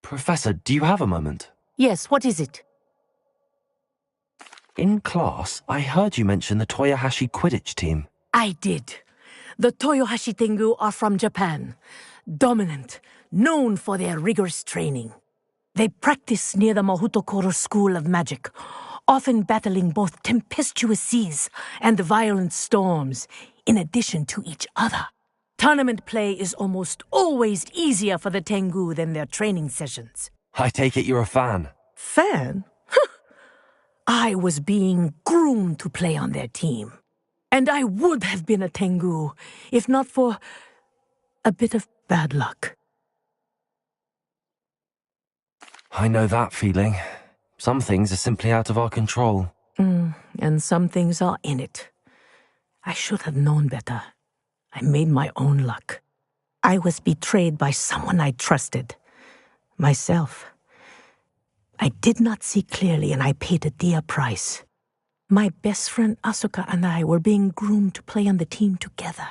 Professor, do you have a moment? Yes, what is it? In class, I heard you mention the Toyohashi Quidditch team. I did. The Toyohashi Tengu are from Japan. Dominant, known for their rigorous training. They practice near the Mahutokoro School of Magic, often battling both tempestuous seas and violent storms, in addition to each other. Tournament play is almost always easier for the Tengu than their training sessions. I take it you're a fan. Fan? I was being groomed to play on their team. And I would have been a Tengu, if not for a bit of bad luck. I know that feeling. Some things are simply out of our control. And some things are in it. I should have known better. I made my own luck. I was betrayed by someone I trusted. Myself. I did not see clearly, and I paid a dear price. My best friend Asuka and I were being groomed to play on the team together.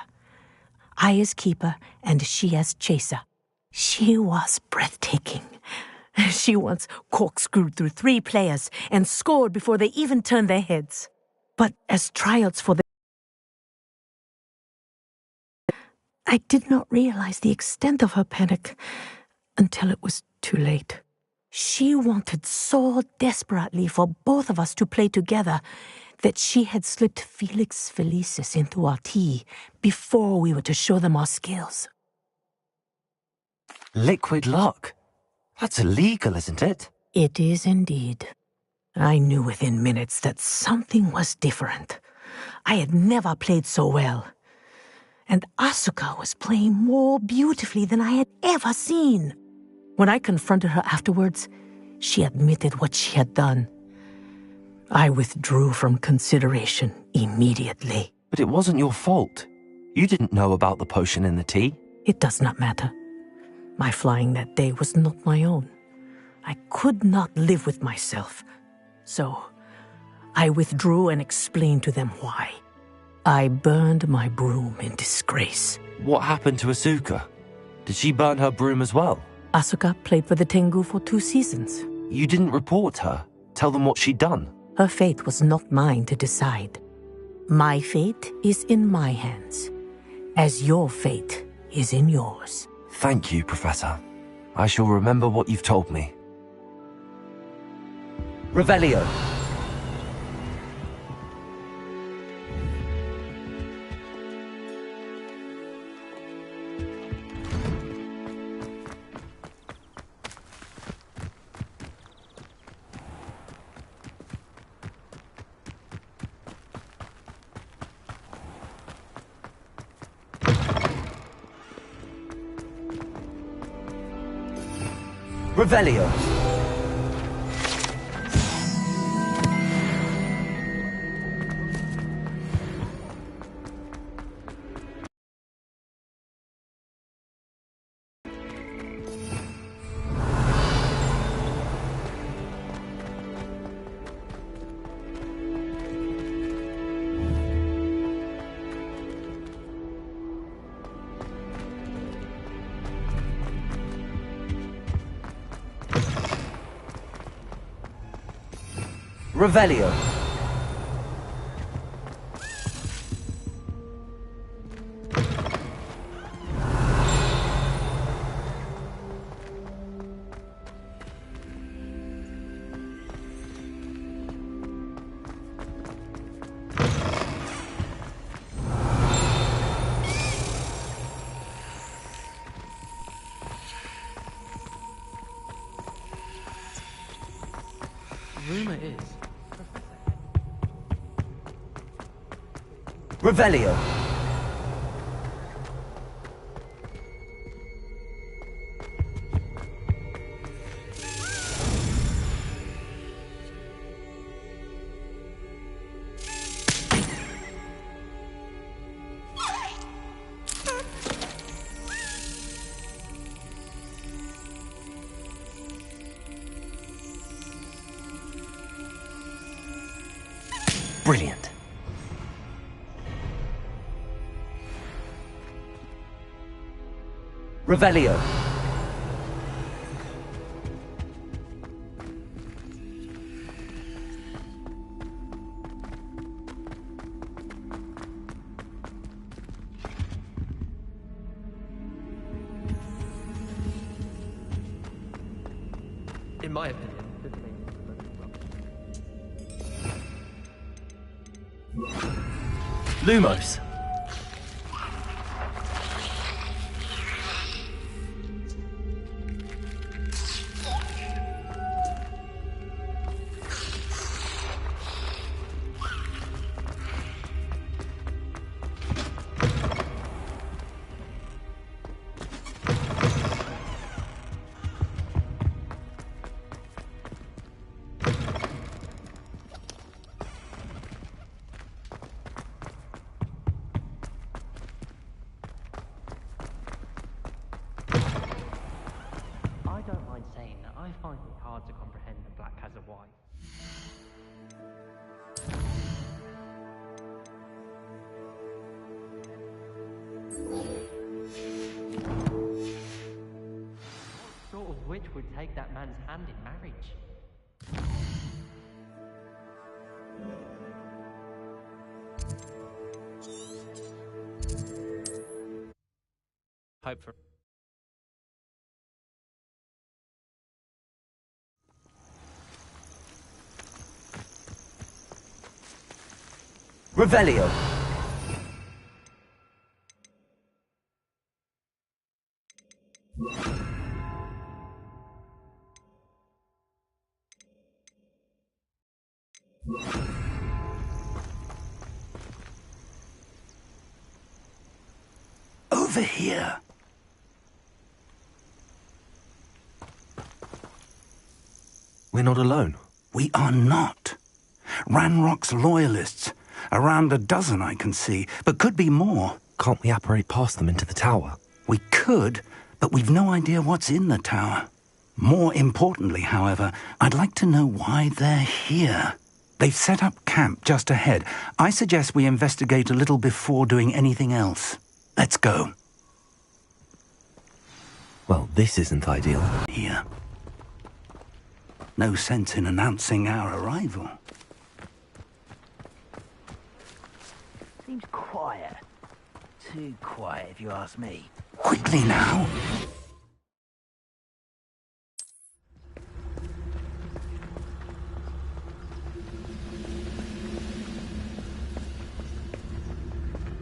I as keeper, and she as chaser. She was breathtaking. She once corkscrewed through 3 players and scored before they even turned their heads. But as tryouts for the... I did not realize the extent of her panic until it was too late. She wanted so desperately for both of us to play together that she had slipped Felix Felicis into our tea before we were to show them our skills. Liquid luck? That's illegal, isn't it? It is indeed. I knew within minutes that something was different. I had never played so well. And Asuka was playing more beautifully than I had ever seen. When I confronted her afterwards, she admitted what she had done. I withdrew from consideration immediately. But it wasn't your fault. You didn't know about the potion in the tea. It does not matter. My flying that day was not my own. I could not live with myself. So, I withdrew and explained to them why. I burned my broom in disgrace. What happened to Asuka? Did she burn her broom as well? Asuka played for the Tengu for 2 seasons. You didn't report her? Tell them what she'd done? Her fate was not mine to decide. My fate is in my hands, as your fate is in yours. Thank you, Professor. I shall remember what you've told me. Revelio. Revelio. Revelio. Rumor is... Revelio. Brilliant. Revelio. my opinion, this thing is rubbish. Lumos! I don't mind saying that I find it hard to comprehend that Black has a wife. What sort of witch would take that man's hand in marriage? Hope for... Revelio! Over here. We're not alone. We are not. Ranrock's loyalists. Around a dozen I can see, but could be more. Can't we apparate past them into the tower? We could, but we've no idea what's in the tower. More importantly, however, I'd like to know why they're here. They've set up camp just ahead. I suggest we investigate a little before doing anything else. Let's go. Well, this isn't ideal. Here. No sense in announcing our arrival. Seems quiet. Too quiet, if you ask me. Quickly now.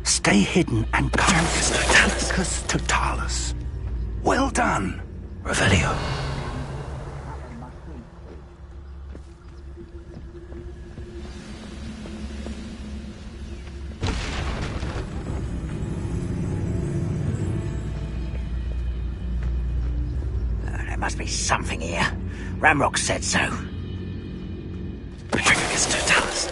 Stay hidden and Cantus Totalis. Totalis. Well done. Revelio. There must be something here. Ramrock said so. Petrificus Totalis.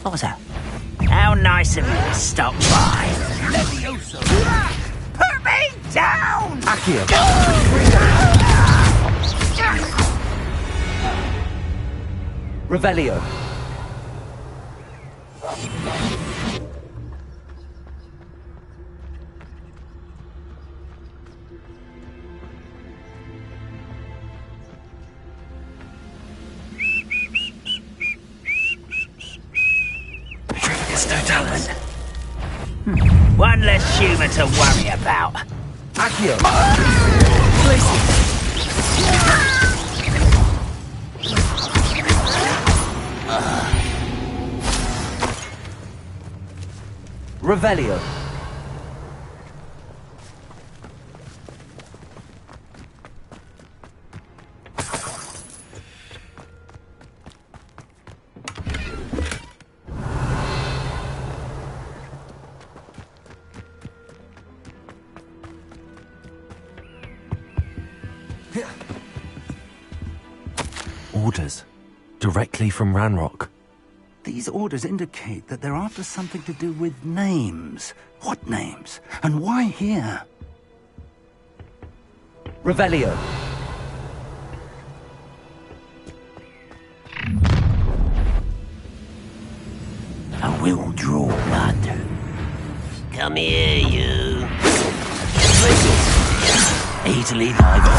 What was that? How nice of you to stop by. Levioso. Put me down! Accio. Revelio. Petrificus Totalis. One less human to worry about. Accio. Revelio. Orders. Directly from Ranrock. These orders indicate that they're after something to do with names. What names? And why here? Revelio. I will draw blood. Come here, you. Easily diverted.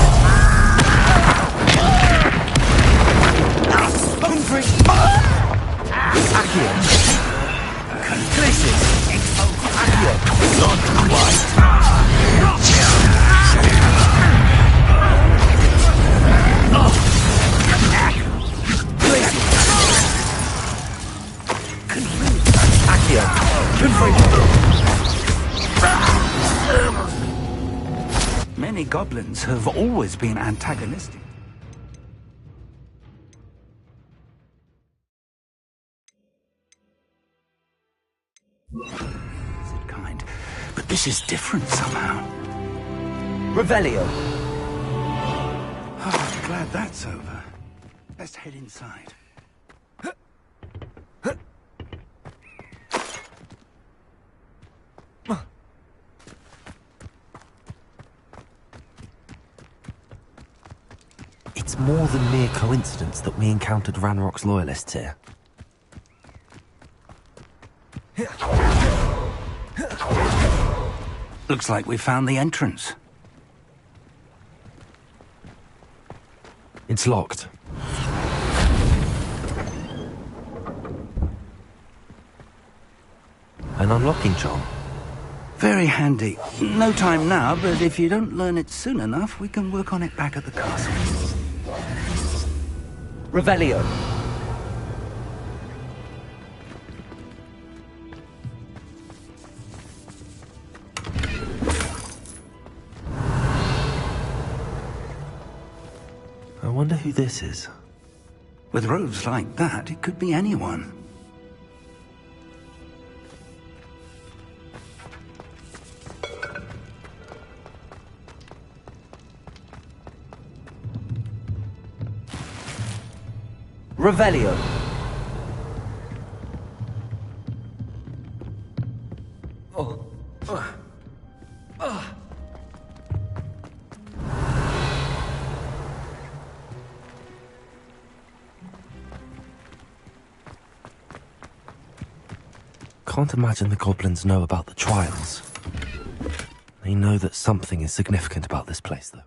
Accio. Places. Accio. Not quite. Accio. Many goblins have always been antagonistic. Kind, but this is different somehow. Revelio. Oh, I'm glad that's over. Let's head inside. It's more than mere coincidence that we encountered Ranrock's loyalists here. Looks like we found the entrance. It's locked. An unlocking charm. Very handy. No time now, but if you don't learn it soon enough, we can work on it back at the castle. Revelio. I wonder who this is. With robes like that, it could be anyone. Revelio. Can't imagine the goblins know about the trials. They know that something is significant about this place, though.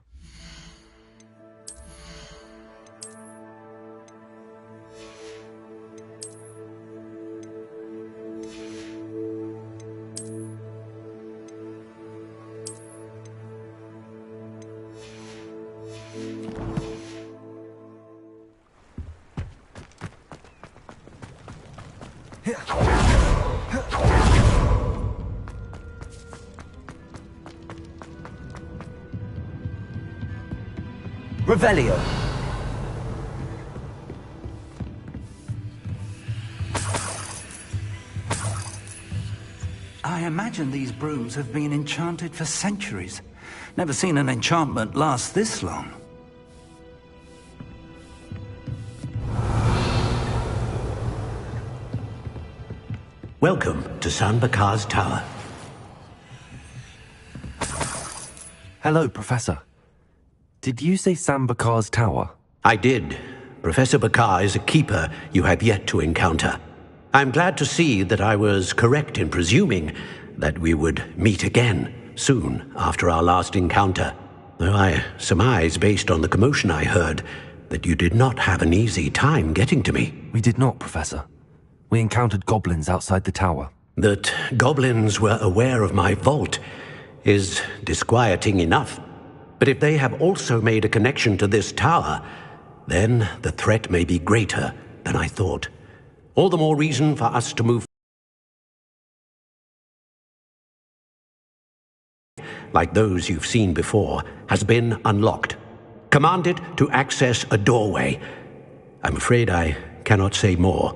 Revelio. I imagine these brooms have been enchanted for centuries. Never seen an enchantment last this long. Welcome to San Bakar's Tower. Hello, Professor. Did you say Sam Bakar's tower? I did. Professor Bakar is a keeper you have yet to encounter. I'm glad to see that I was correct in presuming that we would meet again soon after our last encounter, though I surmise, based on the commotion I heard, that you did not have an easy time getting to me. We did not, Professor. We encountered goblins outside the tower. That goblins were aware of my vault is disquieting enough. But if they have also made a connection to this tower, then the threat may be greater than I thought. All the more reason for us to move. Like those you've seen before, has been unlocked. Commanded to access a doorway. I'm afraid I cannot say more.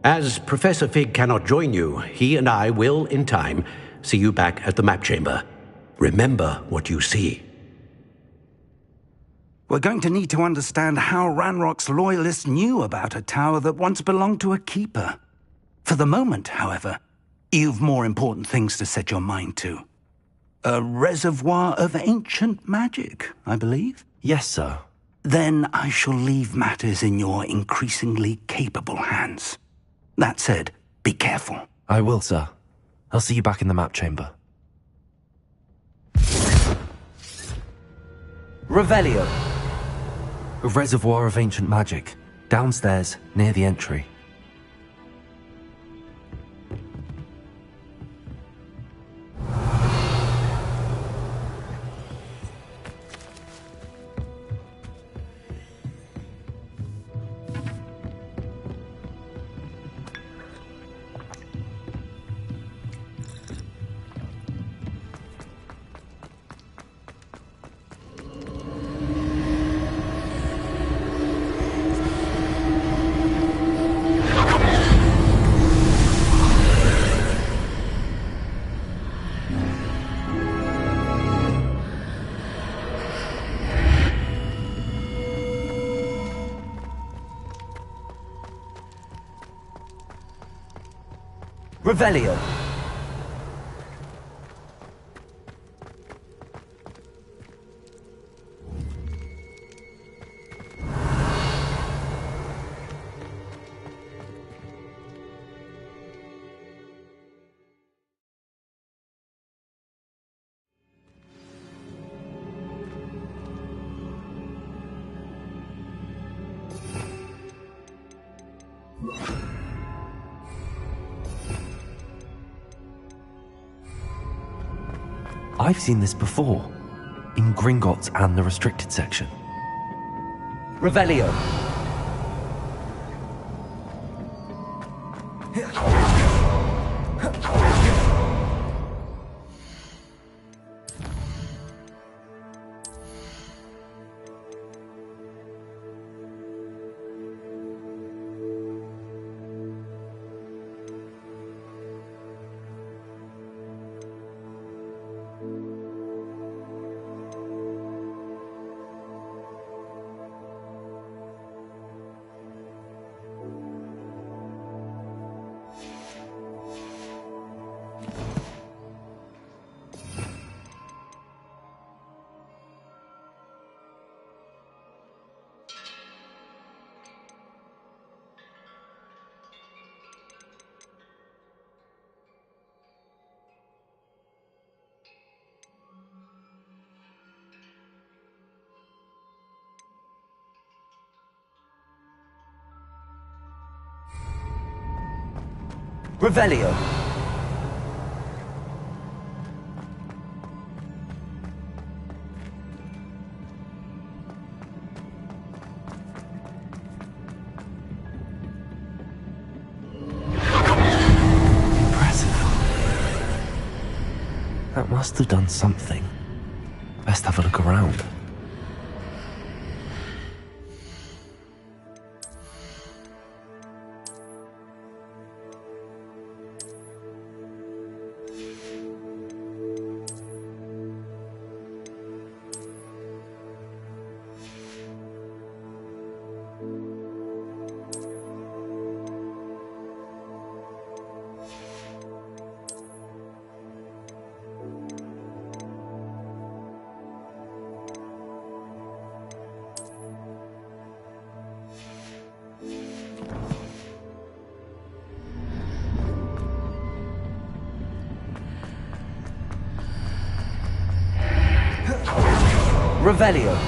As Professor Fig cannot join you, he and I will, in time, see you back at the map chamber. Remember what you see. We're going to need to understand how Ranrock's loyalists knew about a tower that once belonged to a keeper. For the moment, however, you've more important things to set your mind to. A reservoir of ancient magic, I believe? Yes, sir. Then I shall leave matters in your increasingly capable hands. That said, be careful. I will, sir. I'll see you back in the map chamber. Revelio. A reservoir of ancient magic, downstairs, near the entry. Revelio. I've seen this before, in Gringotts and the restricted section. Revelio. Revelio. Impressive. That must have done something. Best have a look around. Revelio.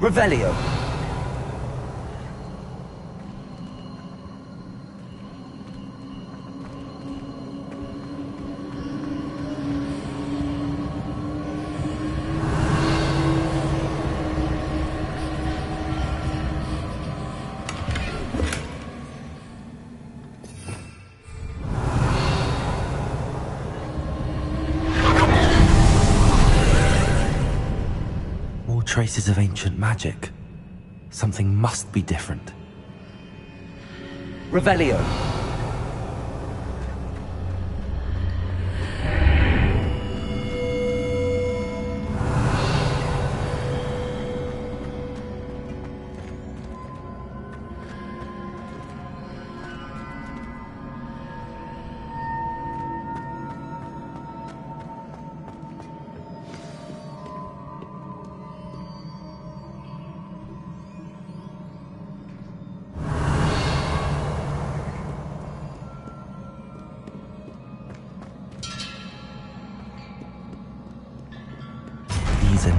Revelio. More traces of ancient magic. Something must be different. Revelio.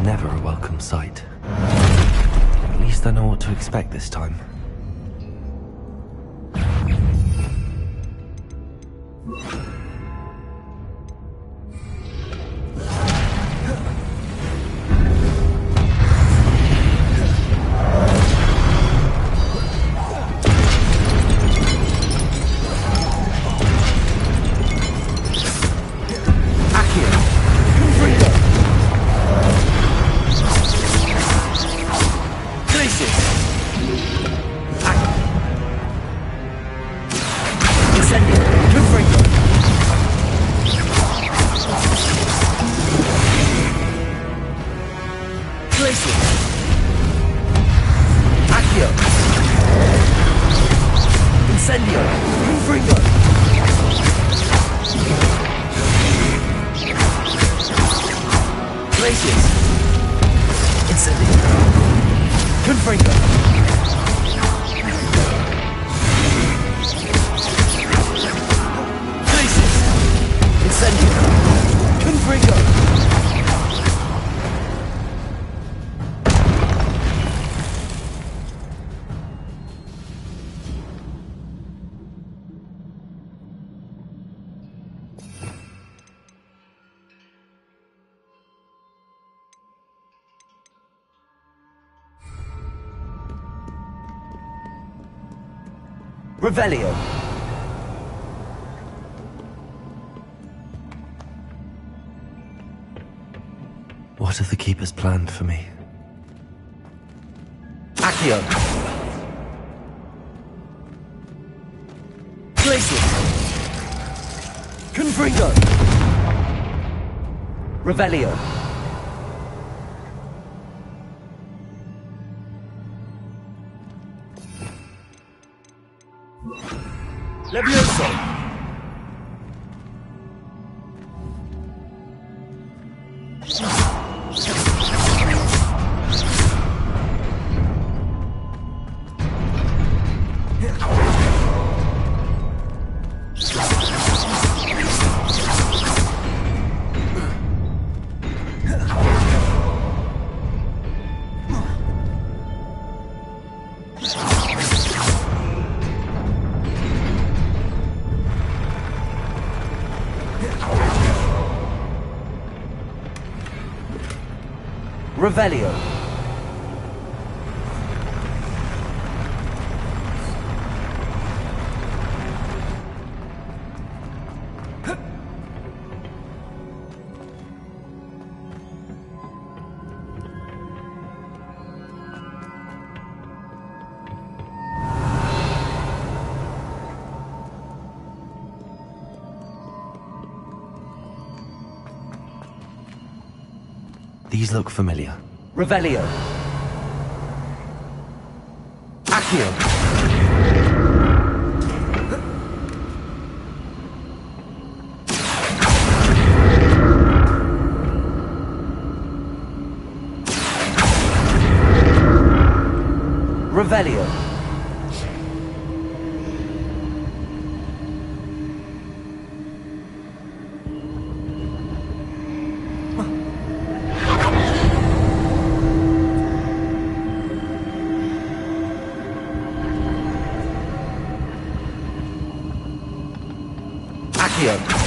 never a welcome sight. At least I know what to expect this time. Revelio. What have the Keepers planned for me? Accio. Glacius. Confringo. Revelio. Levioso! Revelio. These look familiar. Revelio. Accio. Revelio. Accio.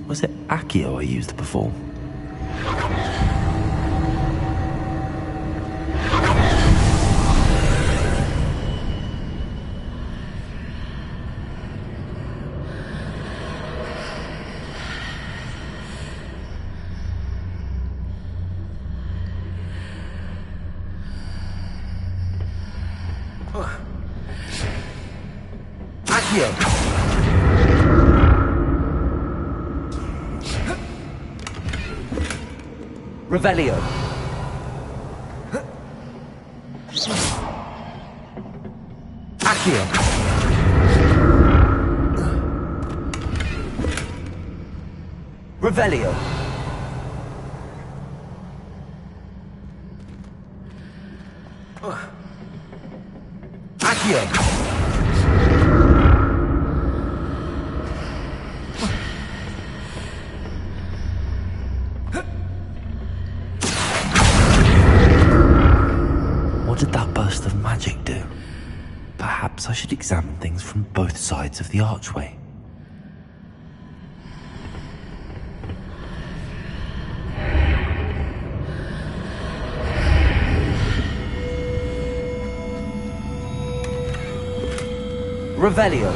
Was it Accio I used before? Accio. Revelio. Accio. Revelio. Accio! What did that burst of magic do? Perhaps I should examine things from both sides of the archway. Revelio.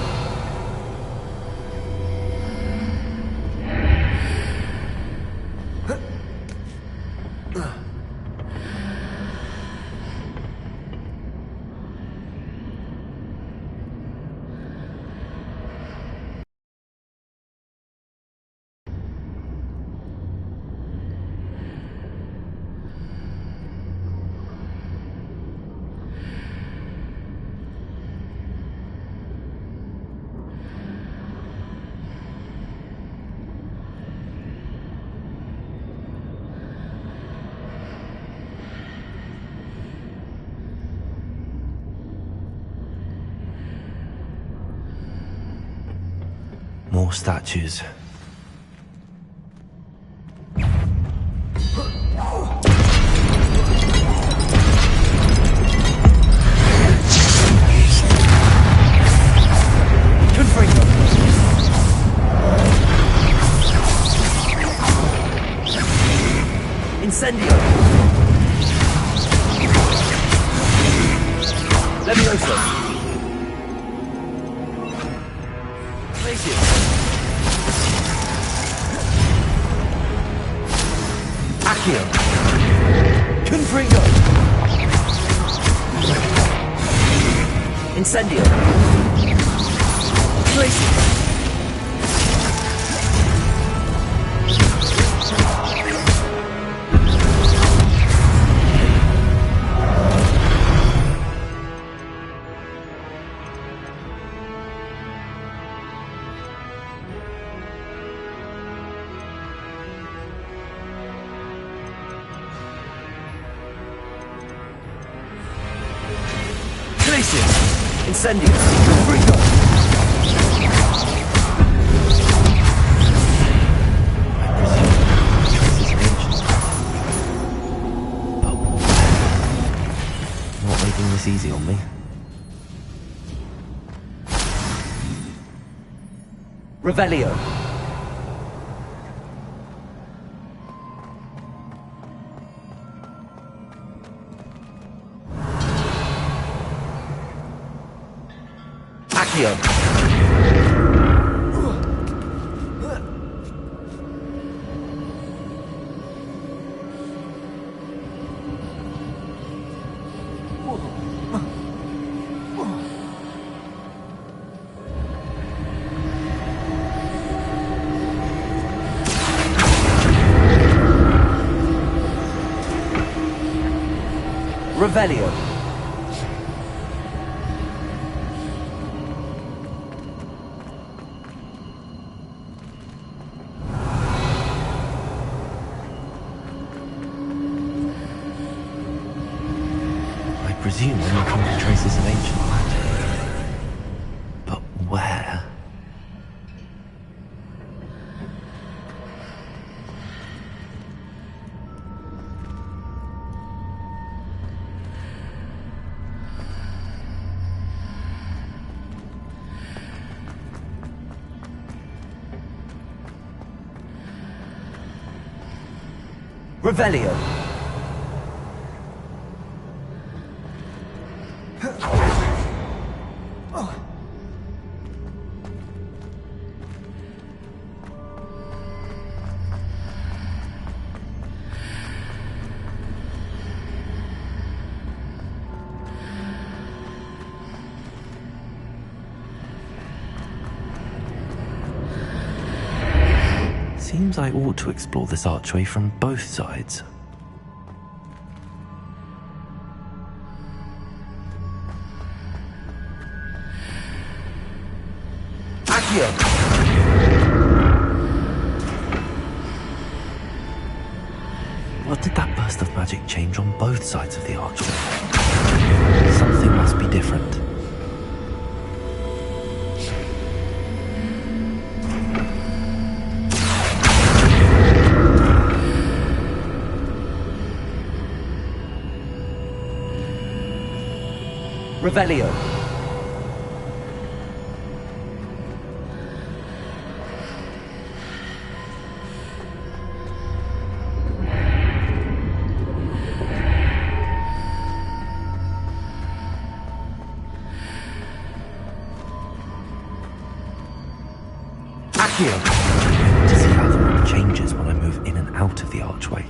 More statues. Confringo. Incendio. Levioso. Glacius. Accio. Confringo. Incendio. Glacius. Glacius. Incendio. Confringo. Not making this easy on me. Revelio. Accio. Revelio. I presume we're looking for traces of ancient magic. But where? Revelio. Seems I ought to explore this archway from both sides. Accio. What did that burst of magic change on both sides of the archway. Something must be different. Revelio. To see how the map changes when I move in and out of the archway.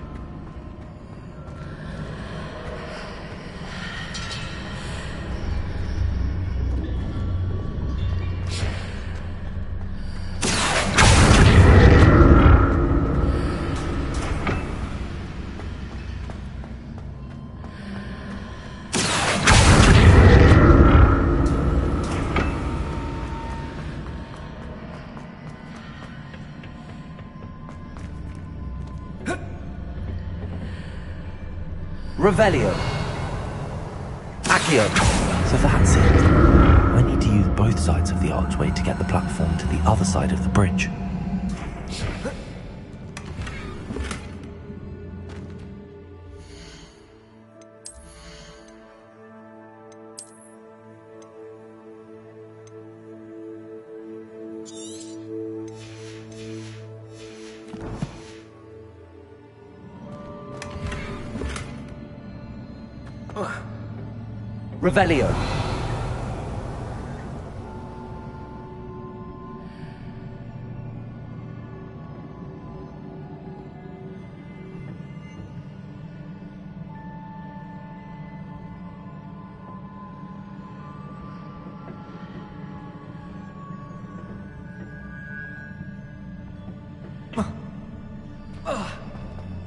Revelio. Accio. So that's it. I need to use both sides of the archway to get the platform to the other side of the bridge. Revelio.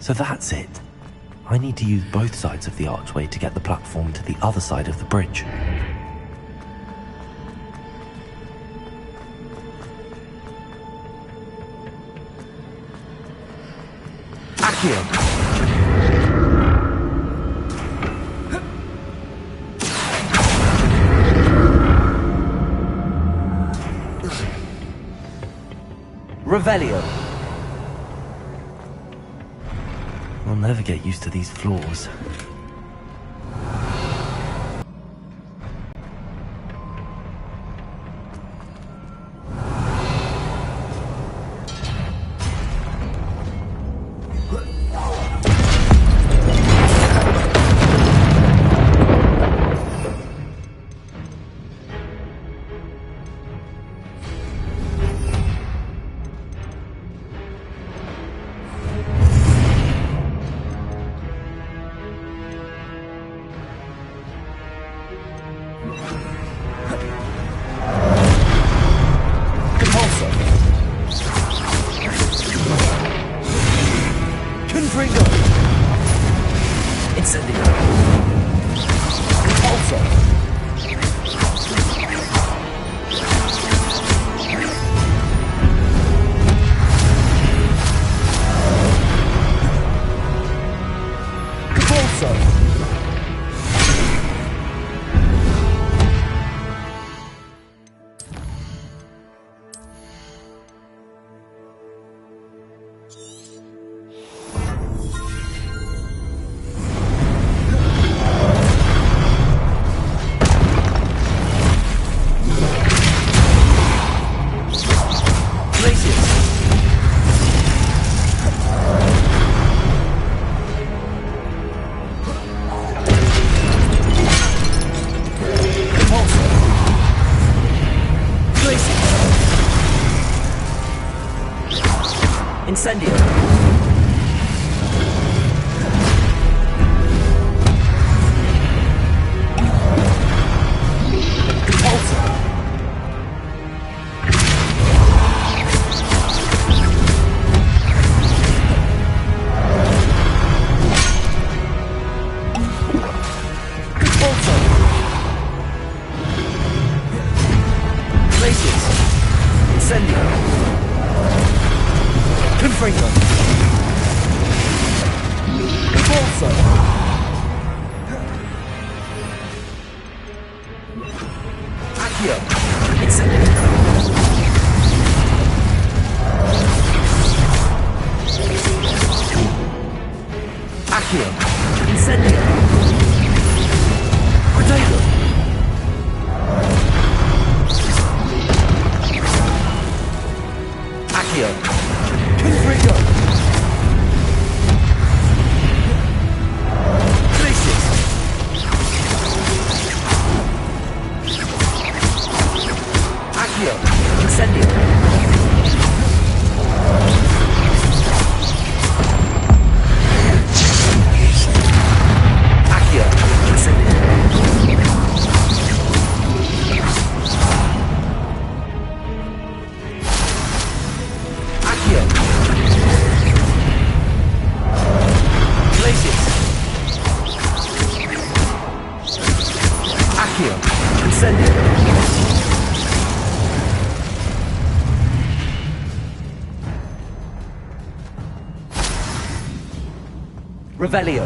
So that's it. I need to use both sides of the archway to get the platform to the other side of the bridge. Accio. Revelio. I'll never get used to these floors. Incendio. Incendio. Confringo. Accio. Incendio. Accio. Incendio. Protego. Accio. Confringo. Glacius. Accio. Incendio. Accio. Incendio. Accio. Glacius. Accio. Incendio. Revelio.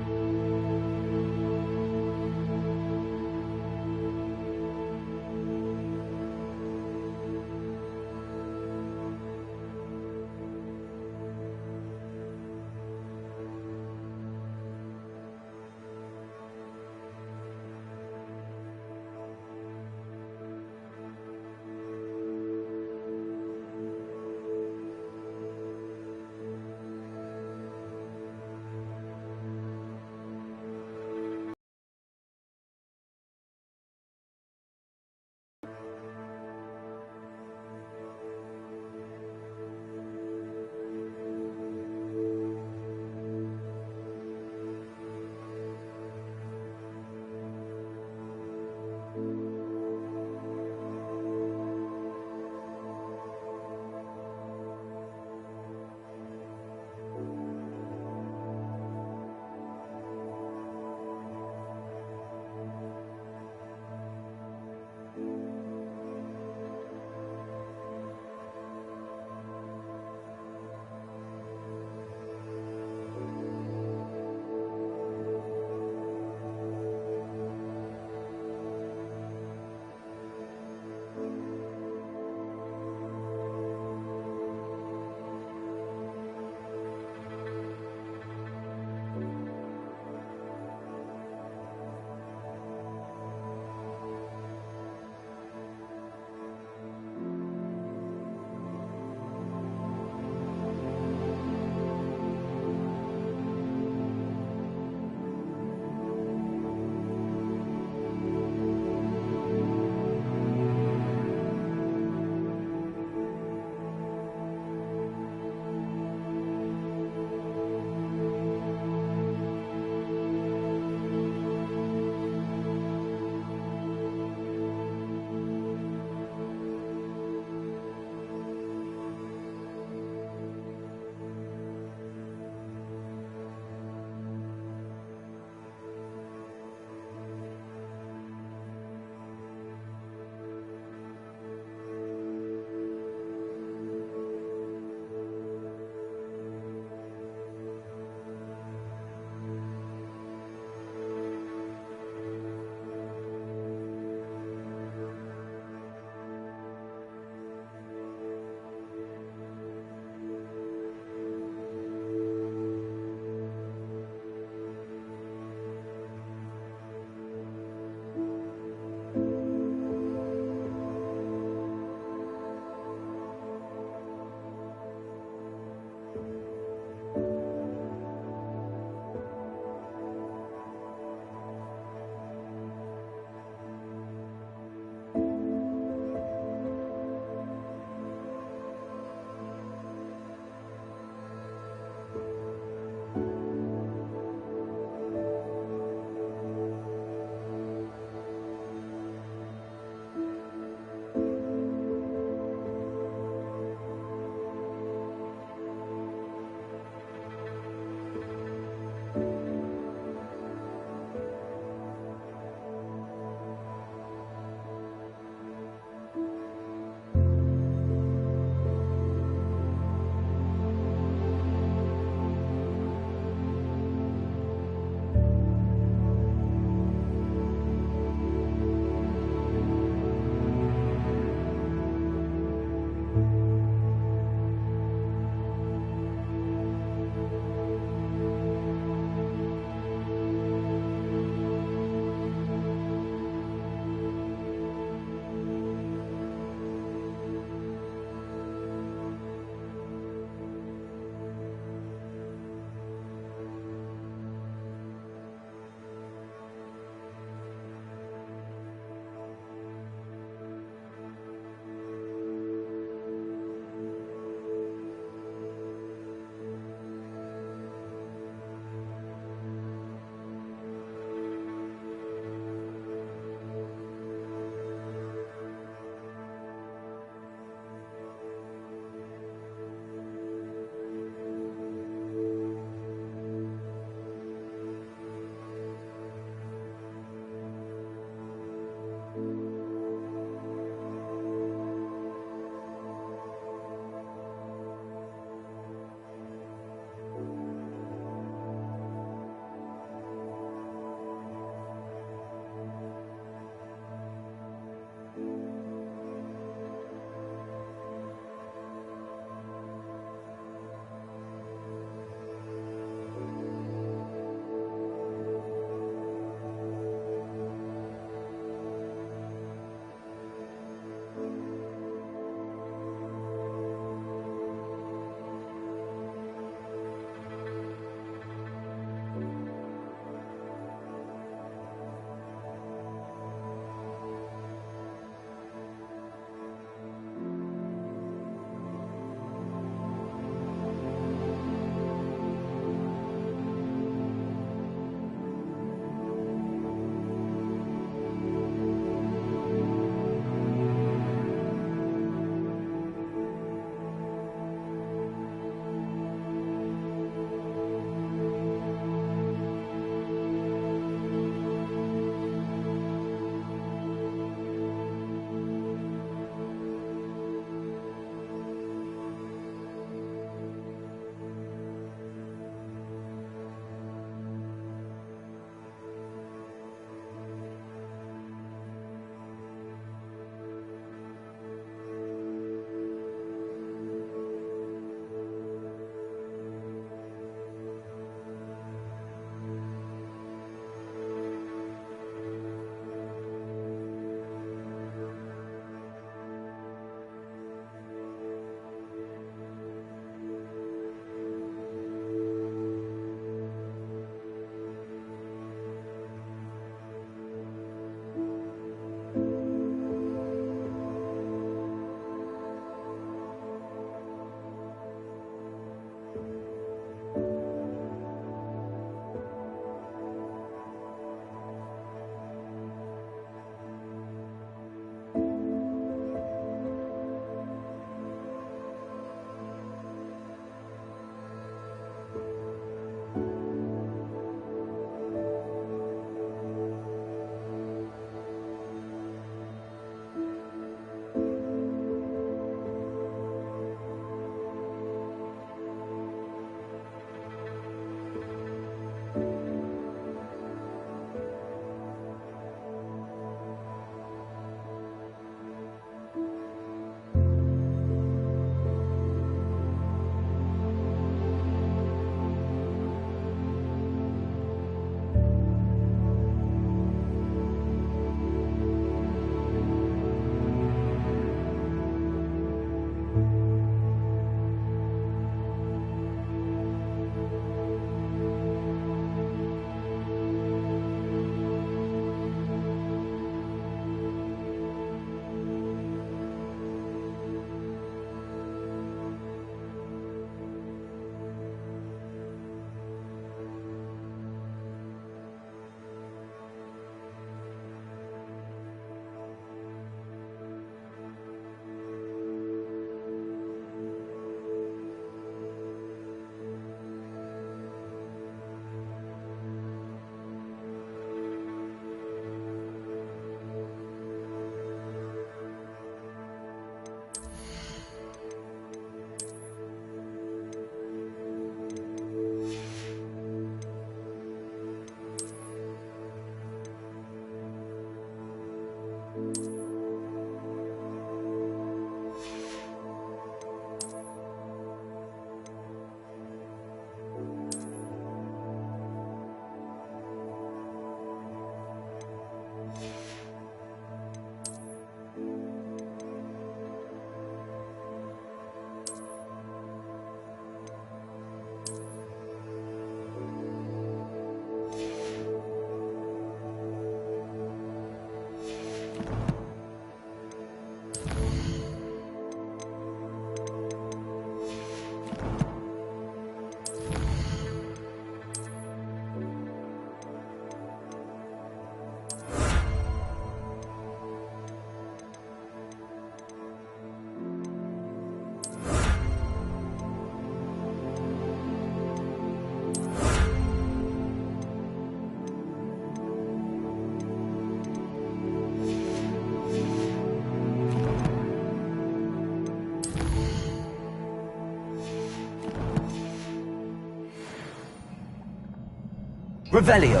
Revelio.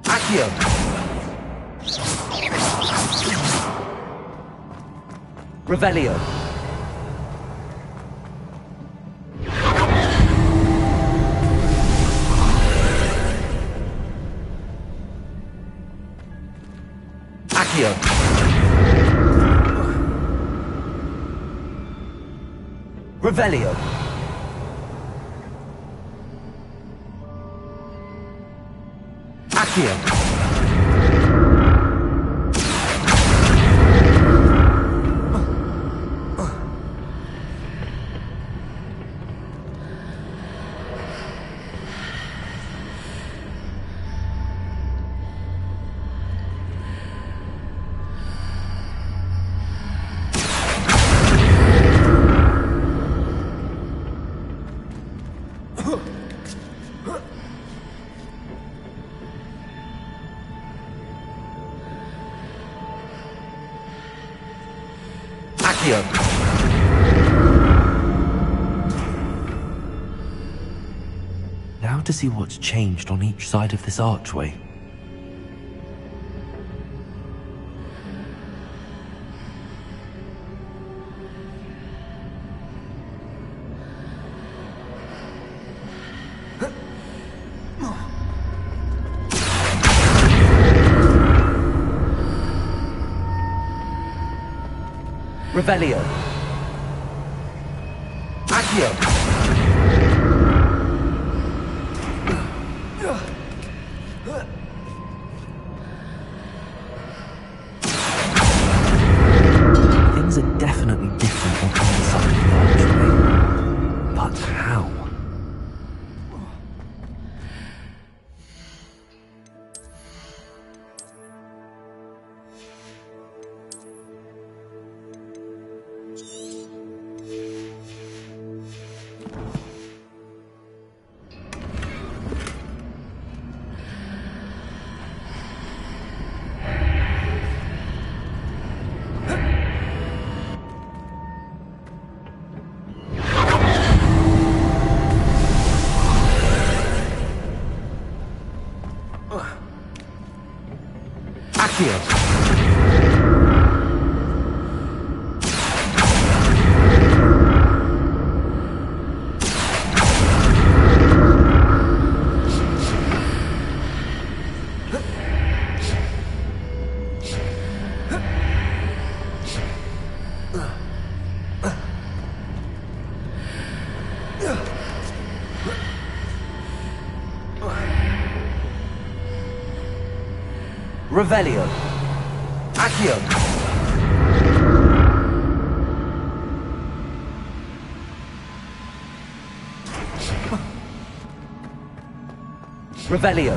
Accio. Revelio. Accio. Revelio. Accio. Accio. Now to see what's changed on each side of this archway. Revelio. Accio. Things are definitely different on either side of the archway. But how? Accio. Revelio. Accio. Revelio.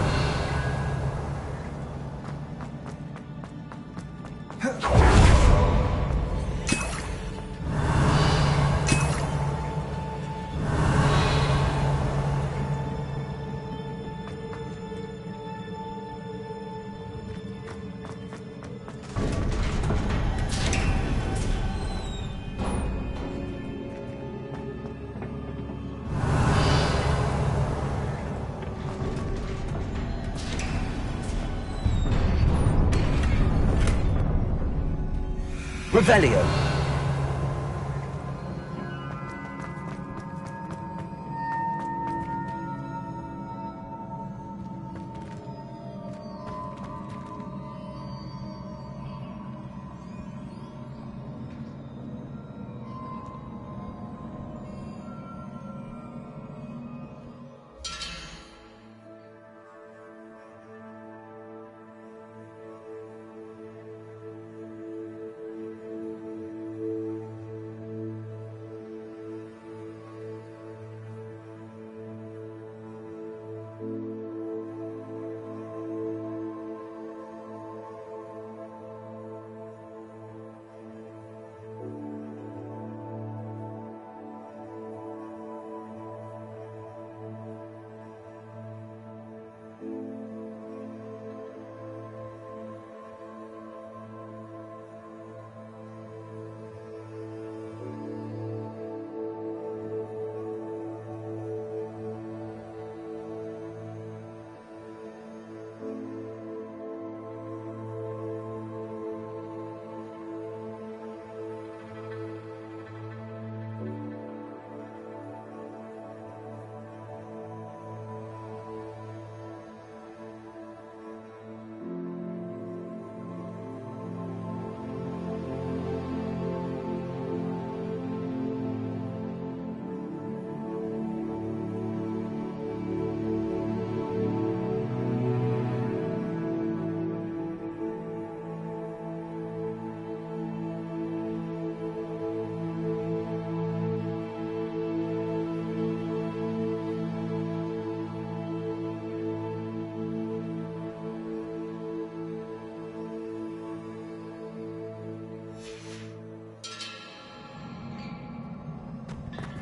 Revelio.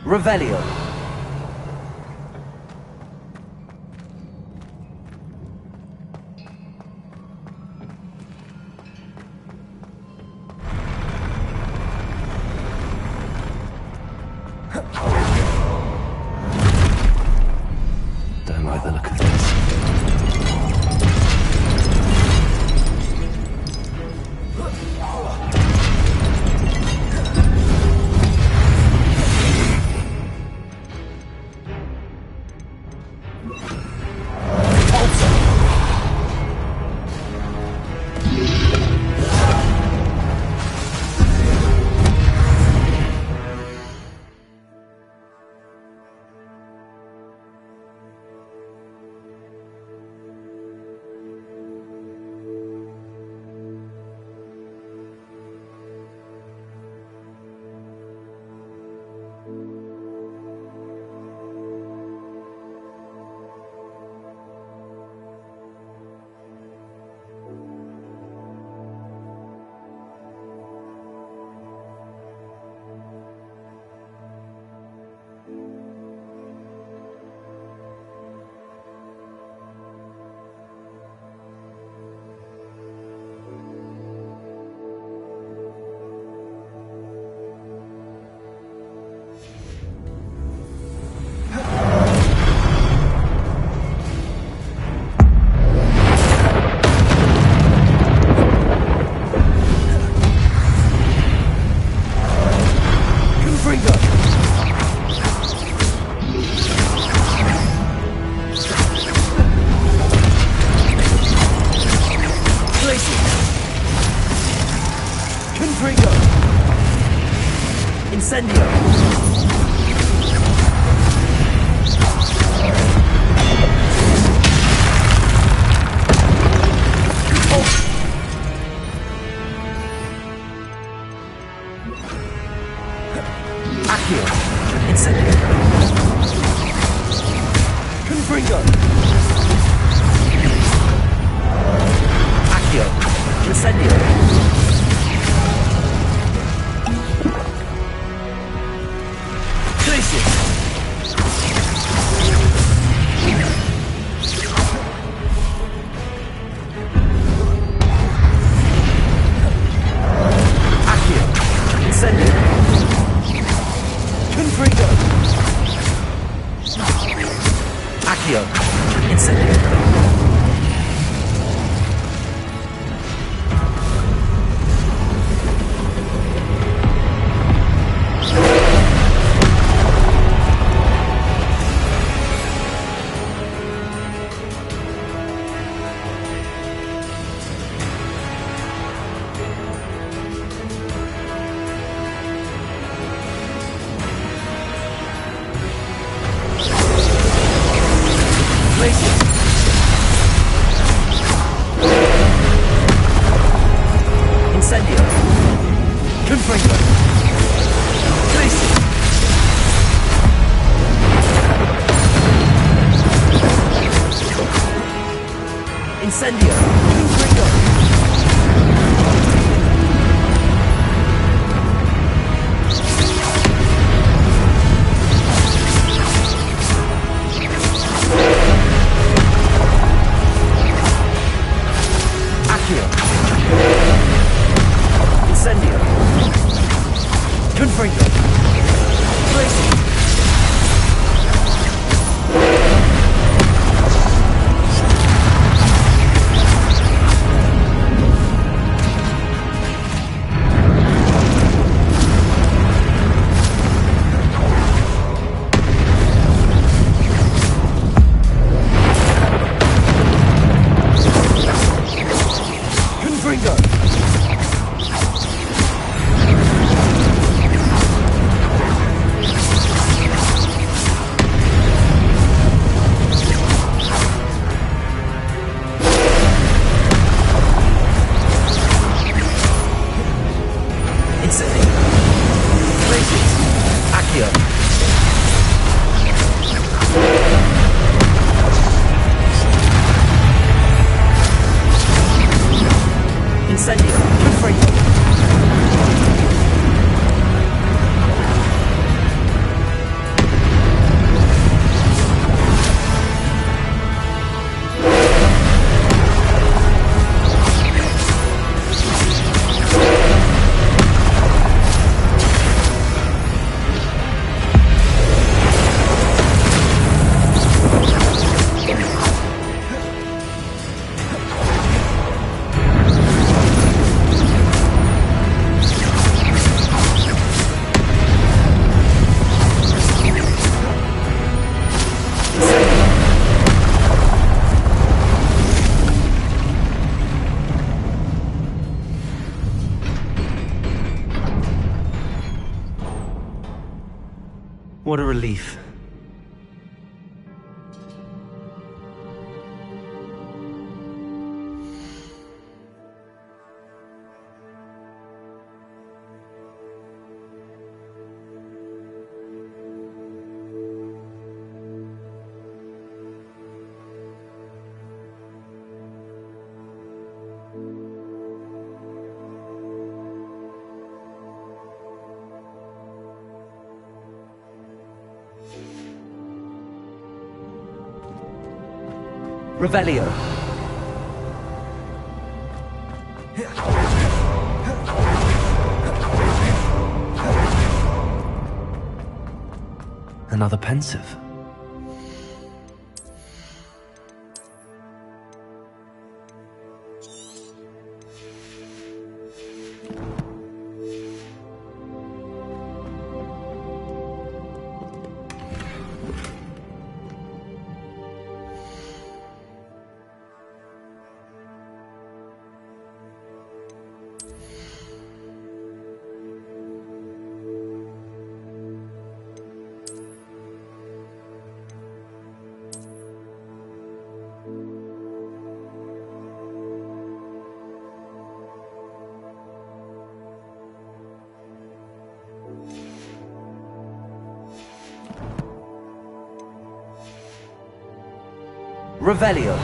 Revelio. Don't like the look of this. Incendio. Accio. Incendio. Confringo. Accio. Incendio. Accio. Incendio. Incendio. Confringo. Tracy. Incendio. Confringo. Accio. Incendio. Confringo. Tracy. Confringo. Incendio. Tracy. Accio. Incendio. Confringo. What a relief. Revelio. Another pensive. Revelio.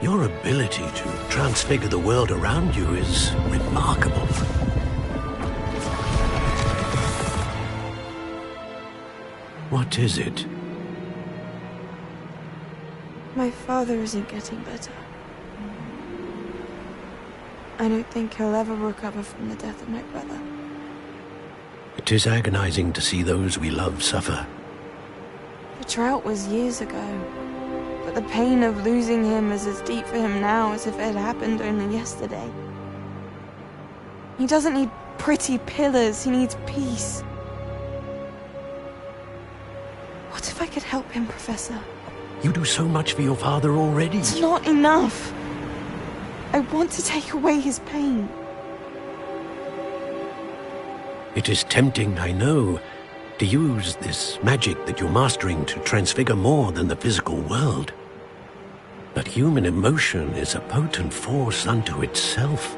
Your ability to transfigure the world around you is remarkable. What is it? My father isn't getting better. I don't think he'll ever recover from the death of my brother. It is agonizing to see those we love suffer. The drought was years ago, but the pain of losing him is as deep for him now as if it had happened only yesterday. He doesn't need pretty pillars, he needs peace. What if I could help him, Professor? You do so much for your father already. It's not enough. I want to take away his pain. It is tempting, I know, to use this magic that you're mastering to transfigure more than the physical world. But human emotion is a potent force unto itself.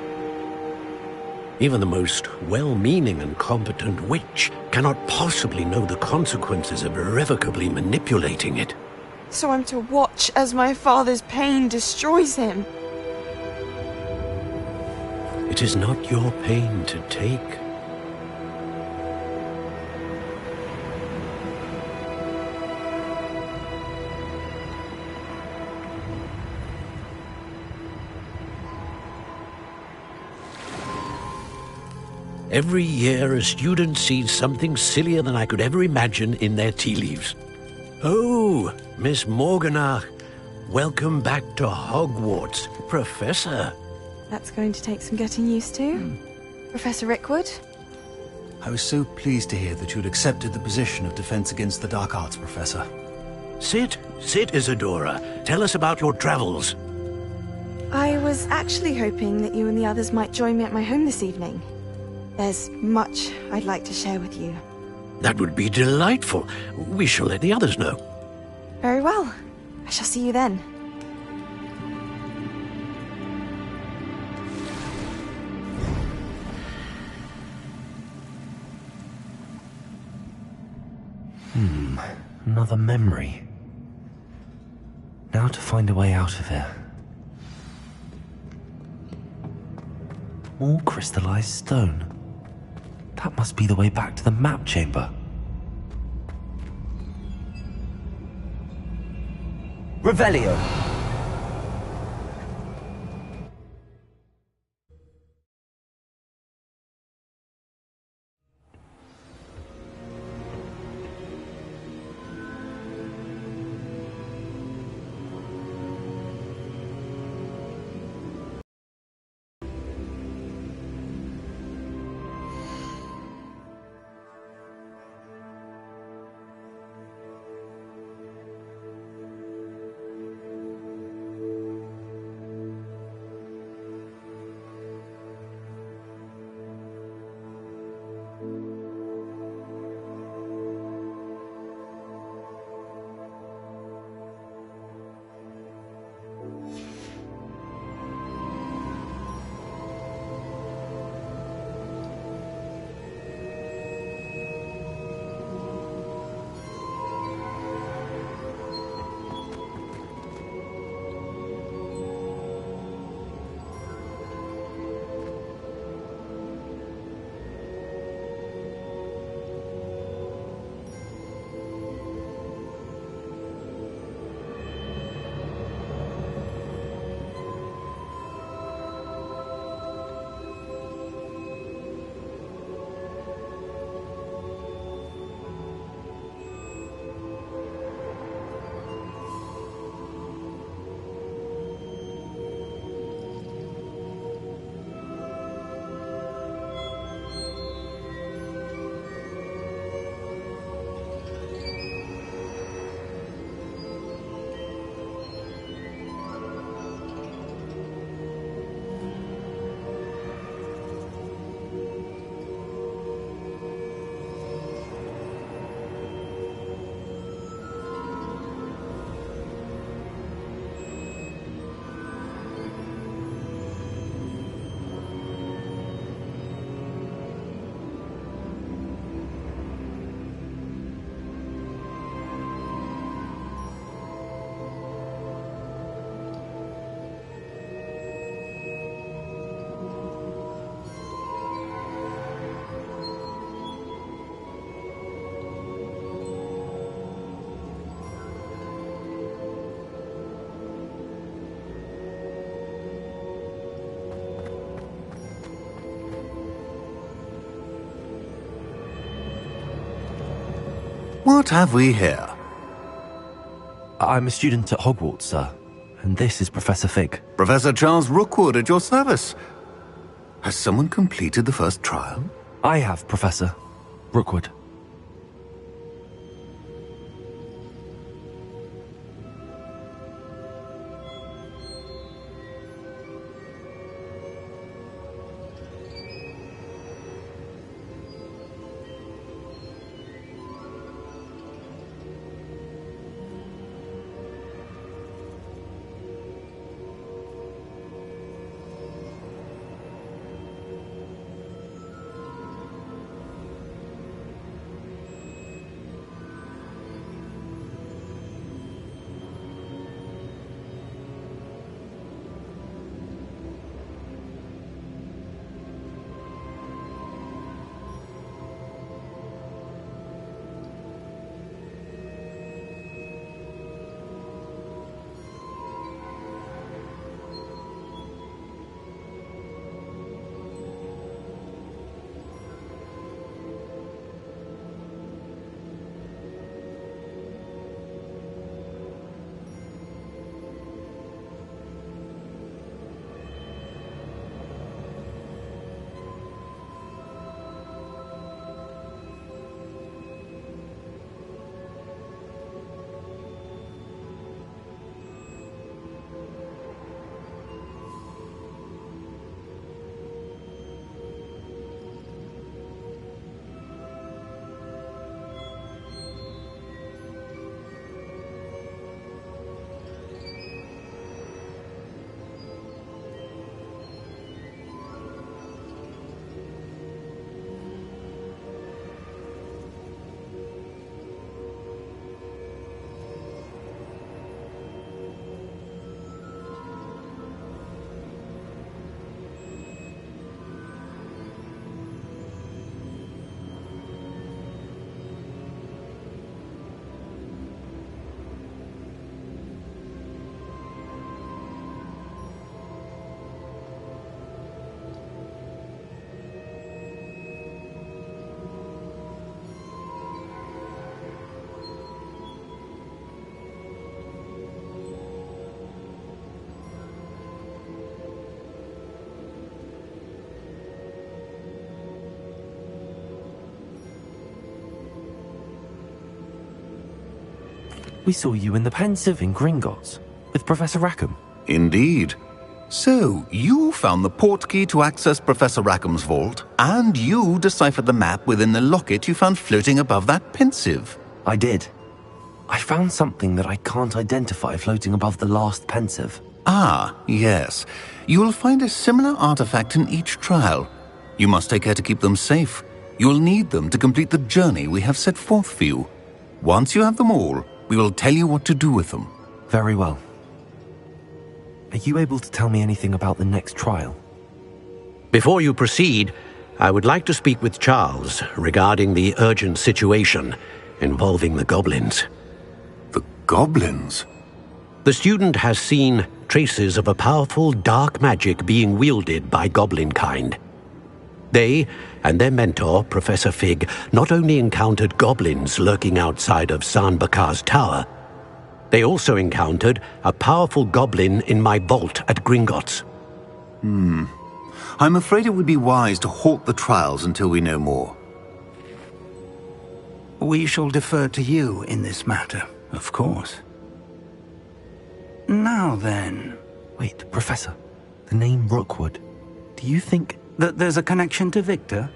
Even the most well-meaning and competent witch cannot possibly know the consequences of irrevocably manipulating it. So I'm to watch as my father's pain destroys him. It is not your pain to take. Every year, a student sees something sillier than I could ever imagine in their tea leaves. Oh, Miss Morganach, welcome back to Hogwarts, Professor. That's going to take some getting used to. Professor Rickwood? I was so pleased to hear that you'd accepted the position of Defense Against the Dark Arts, Professor. Sit, Isadora. Tell us about your travels. I was was actually hoping that you and the others might join me at my home this evening. There's much I'd like to share with you. That would be delightful. We shall let the others know. Very well. I shall see you then. Another memory. Now to find a way out of here. More crystallized stone. That must be the way back to the map chamber. Revelio. What have we here? I'm a student at Hogwarts, sir. And this is Professor Fig. Professor Charles Rookwood at your service. Has someone completed the first trial? I have, Professor Rookwood. We saw you in the Pensive in Gringotts with Professor Rackham. Indeed. So, you found the portkey to access Professor Rackham's vault, and you deciphered the map within the locket you found floating above that Pensive. I did. I found something that I can't identify floating above the last Pensive. Ah, yes. You will find a similar artifact in each trial. You must take care to keep them safe. You will need them to complete the journey we have set forth for you. Once you have them all, we will tell you what to do with them. Very well. Are you able to tell me anything about the next trial? Before you proceed, I would like to speak with Charles regarding the urgent situation involving the goblins. The goblins? The student has seen traces of a powerful dark magic being wielded by goblin kind. They and their mentor, Professor Fig, not only encountered goblins lurking outside of San Bakar's tower, they also encountered a powerful goblin in my vault at Gringotts. I'm afraid it would be wise to halt the trials until we know more. We shall defer to you in this matter, of course. Now then... Wait, Professor. The name Rookwood. Do you think... that there's a connection to Victor?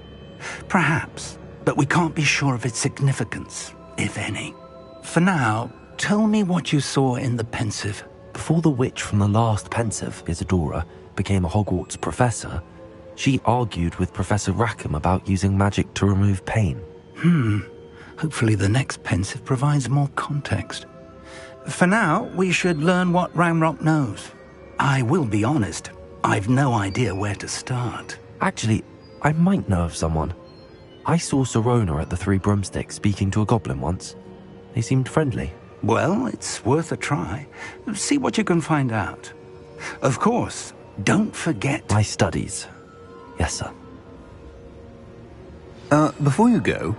Perhaps, but we can't be sure of its significance, if any. For now, tell me what you saw in the Pensive. Before the witch from the last Pensive, Isadora, became a Hogwarts professor, she argued with Professor Rackham about using magic to remove pain. Hopefully the next Pensive provides more context. For now, we should learn what Ramrock knows. I will be honest, I've no idea where to start. Actually, I might know of someone. I saw Serona at the Three Broomsticks speaking to a goblin once. They seemed friendly. Well, it's worth a try. See what you can find out. Of course, don't forget... My studies. Yes, sir. Before you go...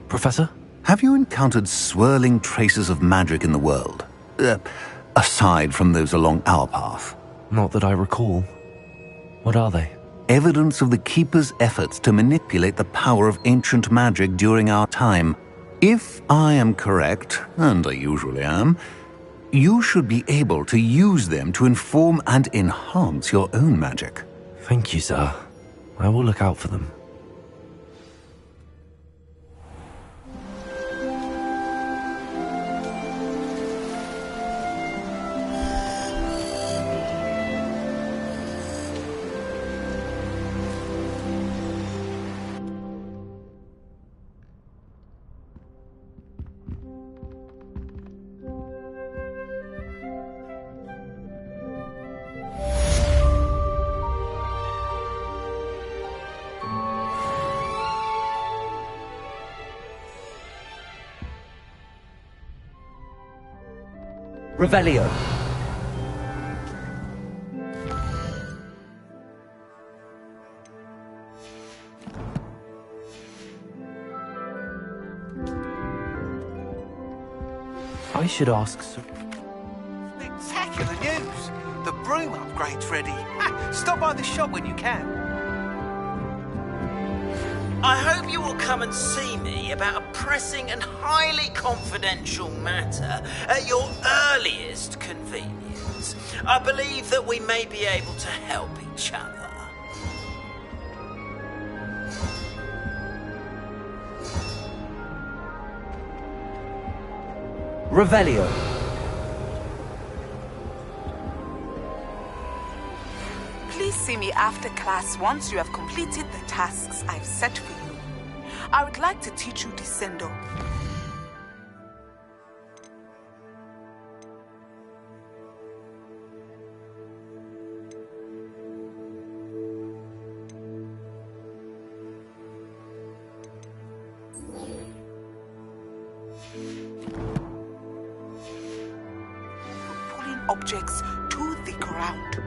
Professor? Have you encountered swirling traces of magic in the world? Aside from those along our path? Not that I recall. What are they? Evidence of the Keeper's efforts to manipulate the power of ancient magic during our time. If I am correct, and I usually am, you should be able to use them to inform and enhance your own magic. Thank you, sir. I will look out for them. Revelio. I should ask... Spectacular news! The broom upgrade's ready. Stop by the shop when you can. I hope you will come and see me about a pressing and highly confidential matter at your earliest convenience. I believe that we may be able to help each other. Revelio. Please see me after class once you have completed the tasks I've set for you. I would like to teach you Descendo. Pulling objects to the ground.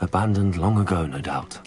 Abandoned long ago, no doubt.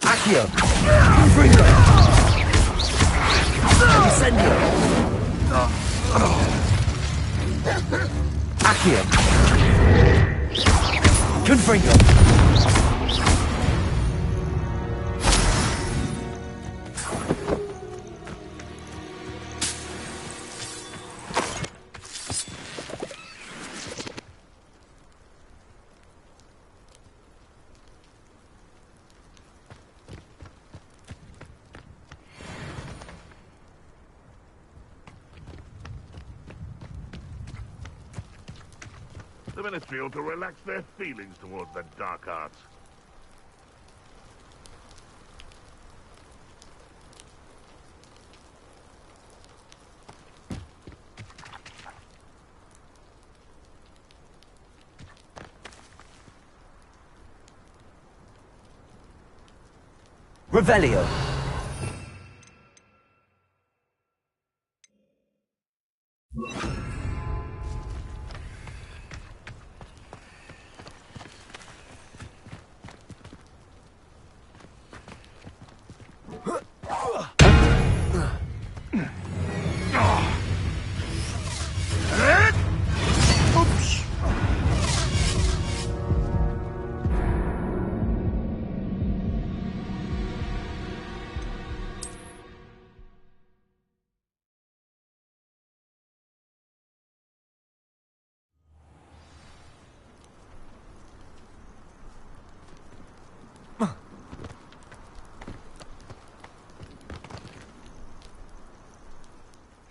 Accio! Confringo! Incendio! Accio! Confringo! The Ministry ought to relax their feelings towards the dark arts. Revelio!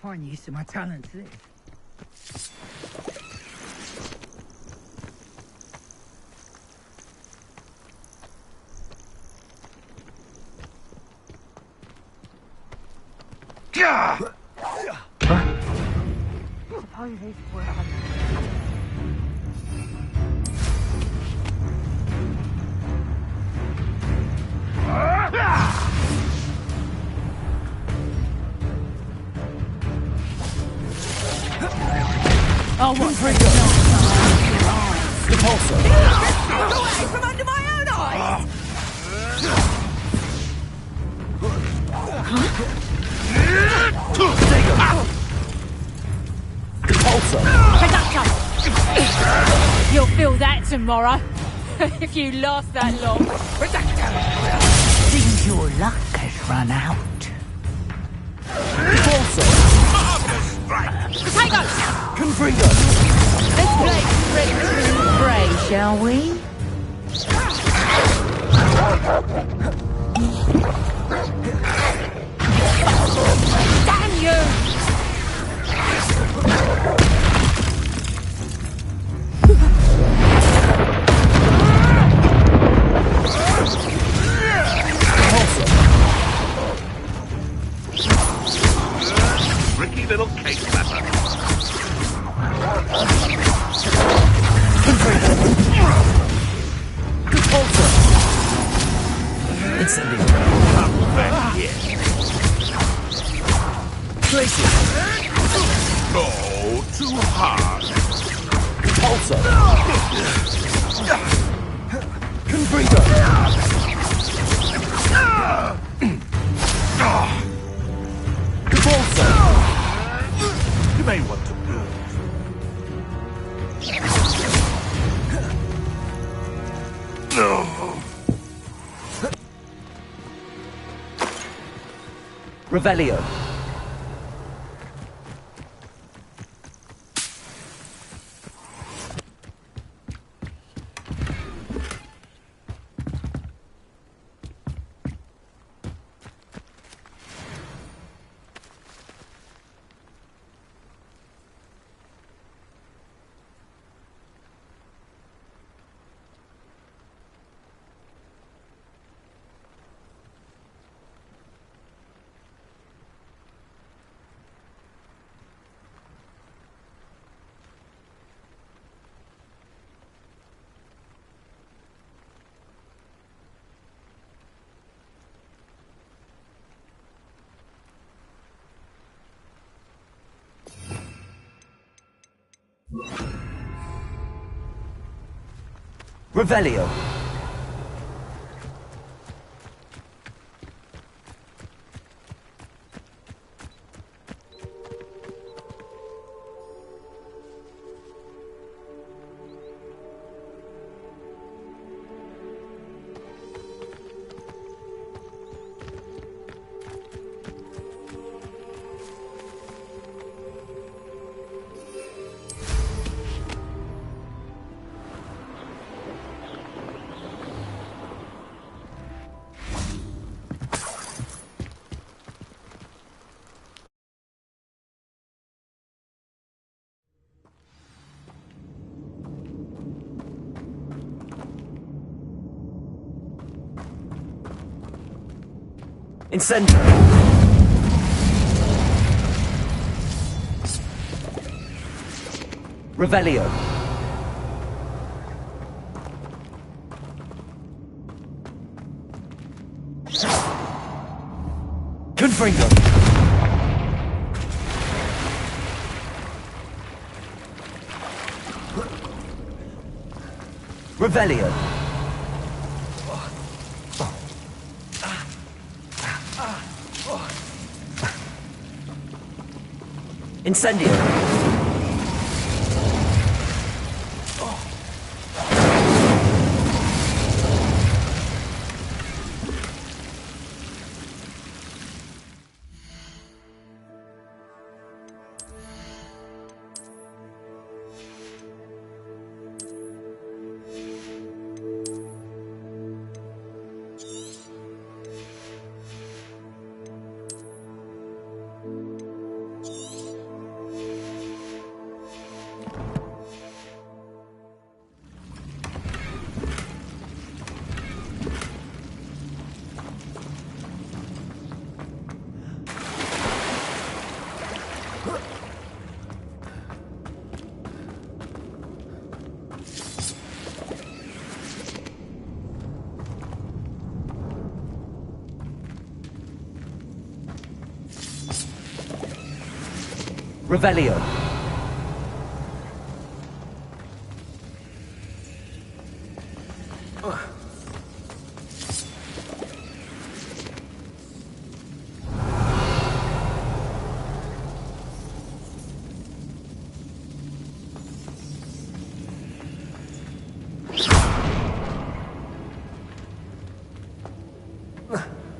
Fine use of my talents, this. Suppose it's worth Oh, what for? Repulsor! Go away from under my own eyes! Repulsor! Conductor! You'll feel that tomorrow, if you last that long. Seems your luck has run out. Repulsor! Potato! Confringo! Let's play Frederick and Bray, shall we? Damn you! Tricky little cake batter. Incendiary. Come back here. Tracy. Go too hard. Repulsor. Confringo. Repulsor. You may want to move. Revelio. Revelio. Incendiary. Revelio. Confringo. Revelio. Incendio. Revelio.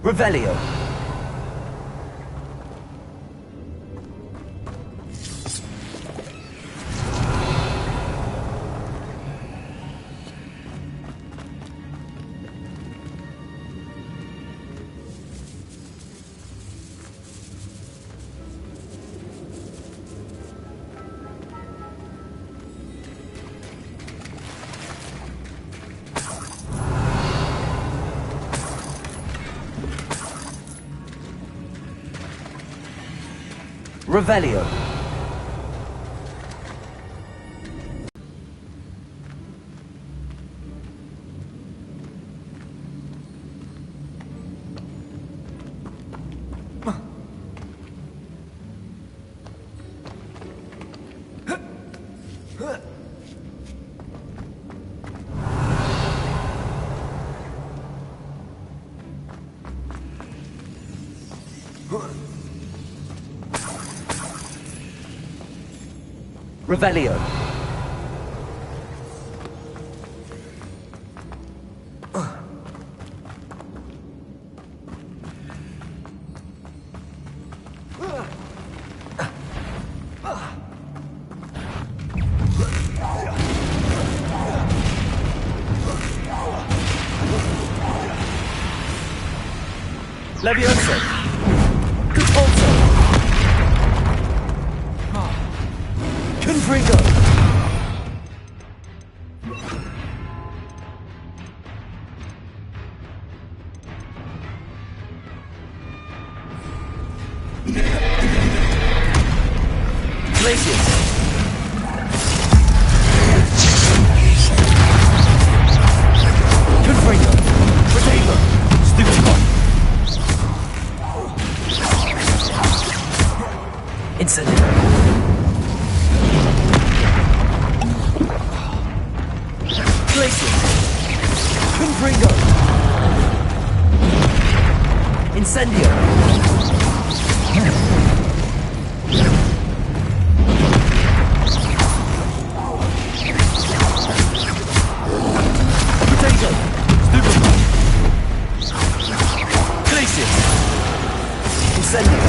Revelio. Revelio. Revelio. Levioso. Conforto. Confringo. Glacius. Confringo. Potato. Stupid. Incendio. Glacius. Confringo. Incendio. Potato. Stupid. Glacius. Incendio.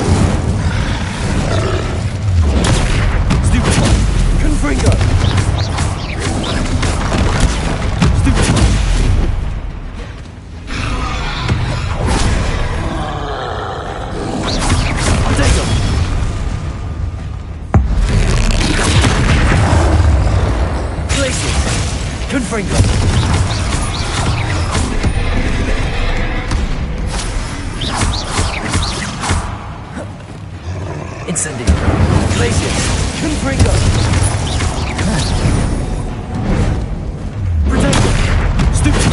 Stupid. Confringo. Confringo. Incendio. Glacius. Confringo. Potato. Stupid.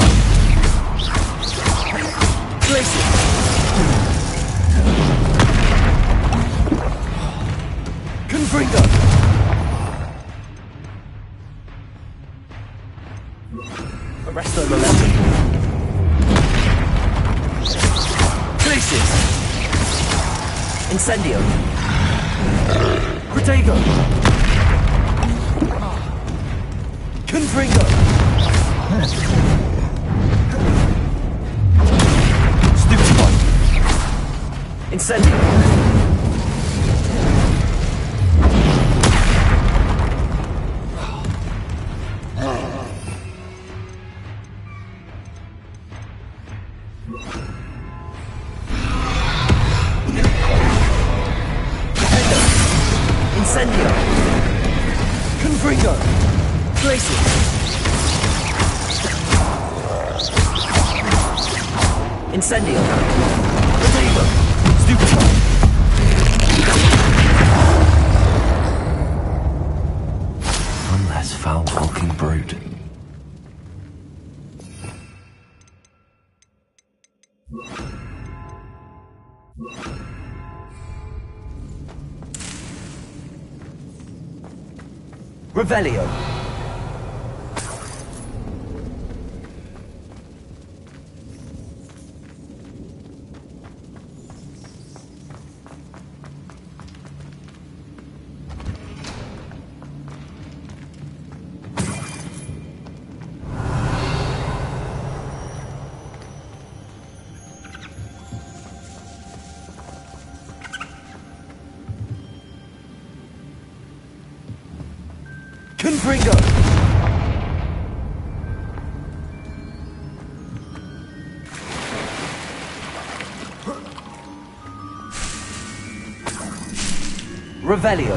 Glacius. Confringo. Arresto momentum. Glacius. Incendio. Protego. Confringo. Stupid one. Incendio. Incendio. Confringo. Glacier. Incendio. Protego. Stupid one. One less foul-walking brute. Revelio. Confringo. Revelio.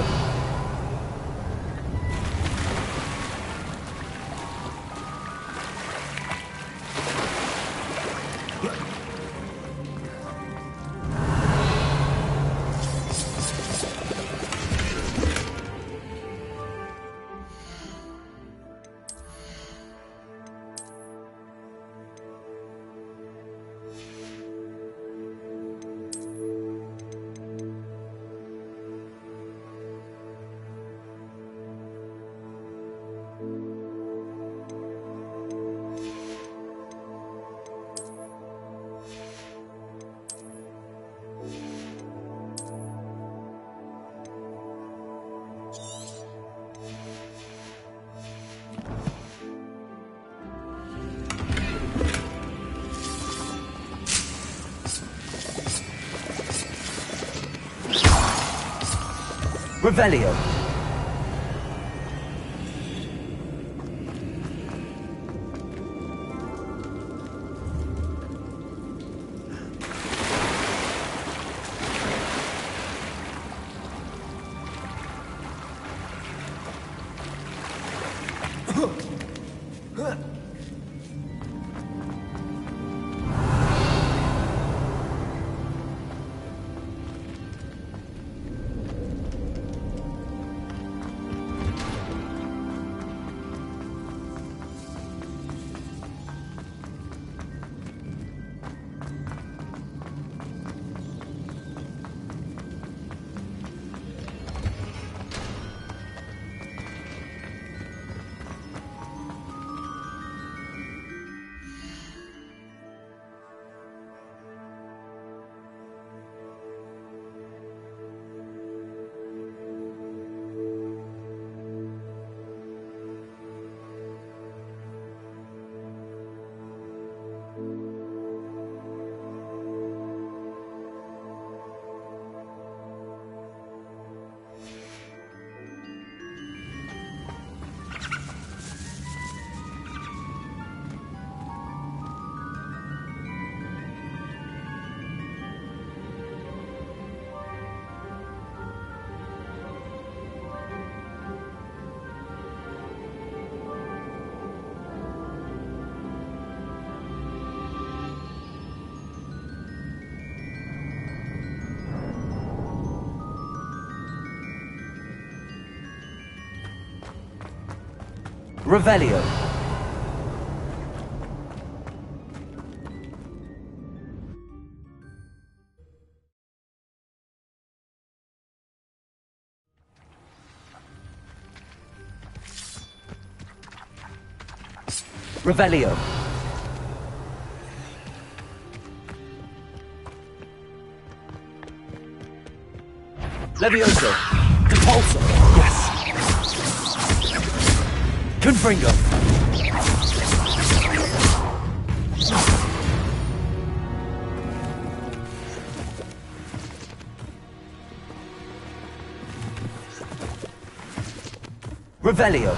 Revelio. Revelio. Revelio. Levioso! Depulso! Yes! Confringo! Revelio!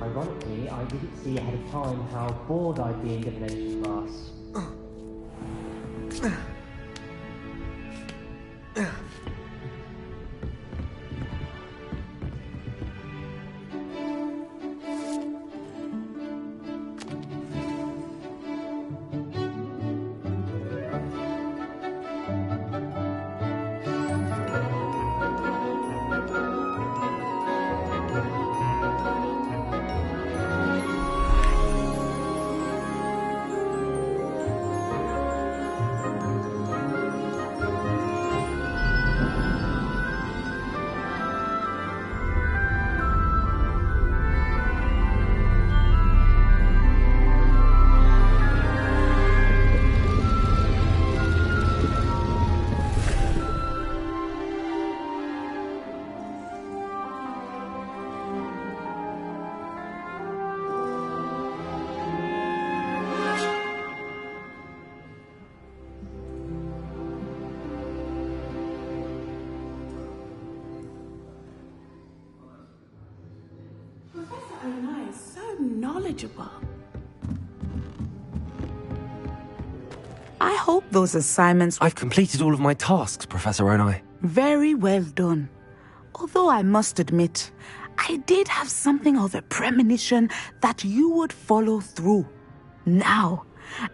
Ironically, I didn't see ahead of time how bored I'd be in divination class. Knowledgeable. I hope those assignments... I've completed all of my tasks, Professor Onai. Very well done. Although I must admit, I did have something of a premonition that you would follow through. Now,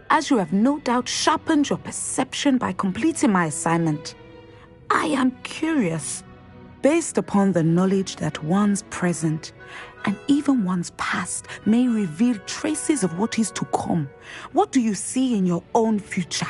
as you have no doubt sharpened your perception by completing my assignment, I am curious, based upon the knowledge that one's present and even one's past may reveal traces of what is to come. What do you see in your own future?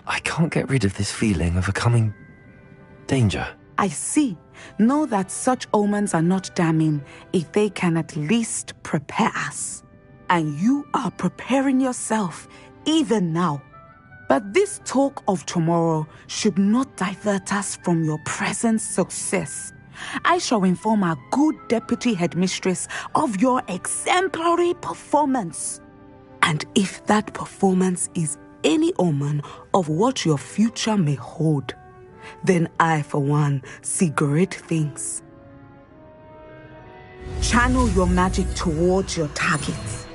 I can't get rid of this feeling of a coming danger. I see. Know that such omens are not damning if they can at least prepare us. And you are preparing yourself, even now. But this talk of tomorrow should not divert us from your present success. I shall inform our good deputy headmistress of your exemplary performance. And if that performance is any omen of what your future may hold, then I, for one, see great things. Channel your magic towards your targets.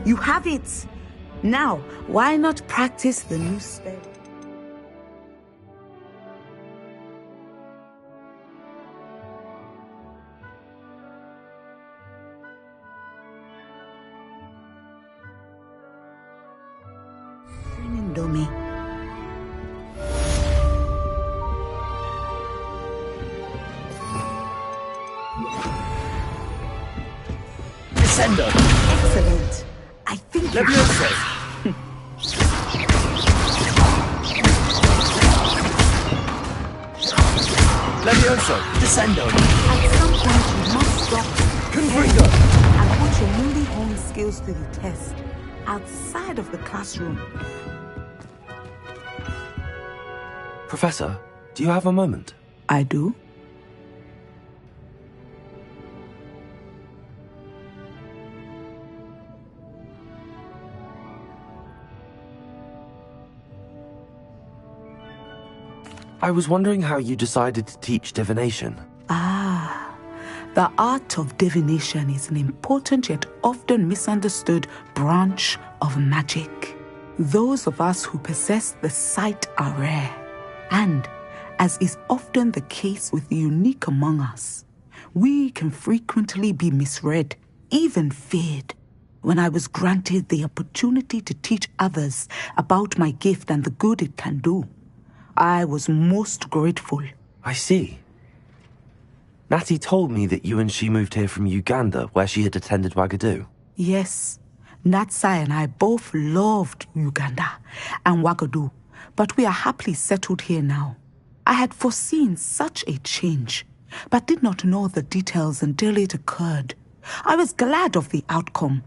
You have it! Now, why not practice the new spell? Me. Descendo. Excellent. I think Levioso. Levioso! Descendo! At some point, you must stop Confringo! and put your newly honed skills to the test outside of the classroom. Professor, do you have a moment? I do. I was wondering how you decided to teach divination. The art of divination is an important yet often misunderstood branch of magic. Those of us who possess the sight are rare, and, as is often the case with the unique among us, we can frequently be misread, even feared. When I was granted the opportunity to teach others about my gift and the good it can do, I was most grateful. I see. Natty told me that you and she moved here from Uganda, where she had attended Wagadu. Yes, Natsai and I both loved Uganda and Wagadu, but we are happily settled here now. I had foreseen such a change, but did not know the details until it occurred. I was glad of the outcome.